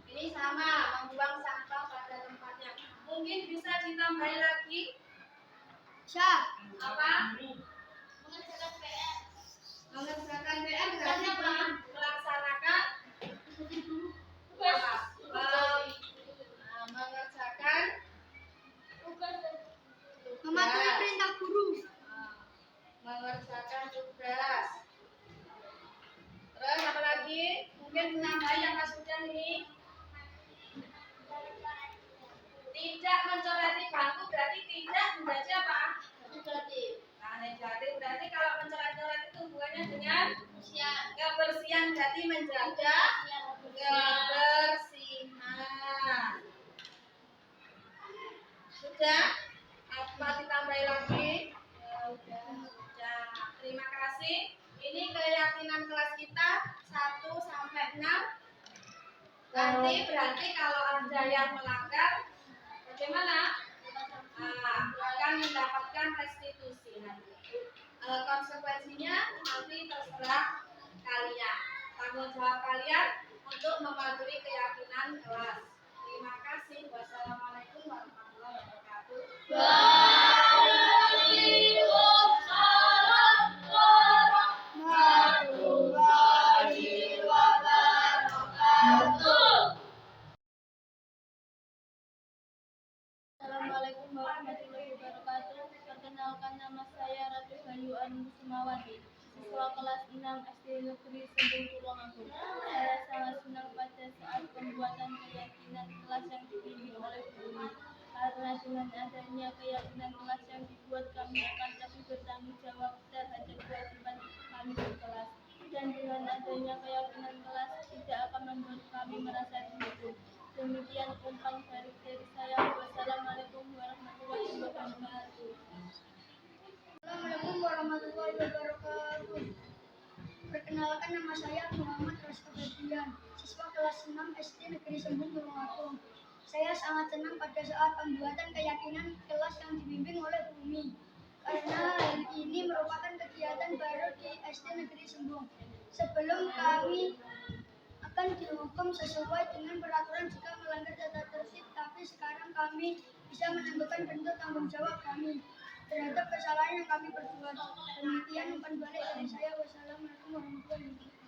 Ini sama, membuang sampah pada tempatnya. Mungkin bisa ditambahin lagi. Apa? Mengerjakan PR. Mengerjakan PR berarti apa? Melaksanakan apa? Mengerjakan Mematuhi perintah guru. mengerjakan tugas. Terus apa lagi? Mungkin menambah yang maksudnya ini tidak mencoreti bangku berarti tidak menjadi apa? Negatif. Nah, negatif berarti kalau mencoret-coret itu hubungannya dengan Siap. kebersihan berarti menjaga kebersihan. Sudah? Apa ditambahin lagi? Sudah. Terima kasih. Ini keyakinan kelas kita 1 sampai 6. Nanti berarti kalau ada yang melanggar bagaimana? Akan mendapatkan restitusi nanti. Konsekuensinya nanti terserah kalian. Tanggung jawab kalian untuk mematuhi keyakinan kelas. Terima kasih. Wassalamualaikum warahmatullahi wabarakatuh. Waalaikumsalam warahmatullahi wabarakatuh. Assalamualaikum warahmatullahi wabarakatuh. Perkenalkan, nama saya Ratu Bayu Anu Sumawati, siswa kelas 6 SD Negeri Sembung Tulungagung. Saya sangat senang pada saat pembuatan keyakinan kelas yang dibimbing oleh guru. Karena dengan adanya keyakinan kelas yang dibuat, kami akan lebih bertanggung jawab terhadap kewajiban kami di kelas. Dan dengan adanya keyakinan kelas tidak akan membuat kami merasa dihukum. Demikian umpan dari saya. Wassalamualaikum warahmatullahi wabarakatuh. Assalamualaikum warahmatullahi wabarakatuh. Perkenalkan, nama saya Muhammad Raska Febrian, siswa kelas 6 SD Negeri Sembung Tulungagung. Saya sangat senang pada saat pembuatan keyakinan kelas yang dibimbing oleh Bumi. Karena hal ini merupakan kegiatan baru di SD Negeri Sembung. Sebelum kami akan dihukum sesuai dengan peraturan jika melanggar tata tertib, tapi sekarang kami bisa menentukan bentuk tanggung jawab kami terhadap kesalahan yang kami perbuat. Demikian umpan balik dari saya. Wassalamualaikum warahmatullahi wabarakatuh.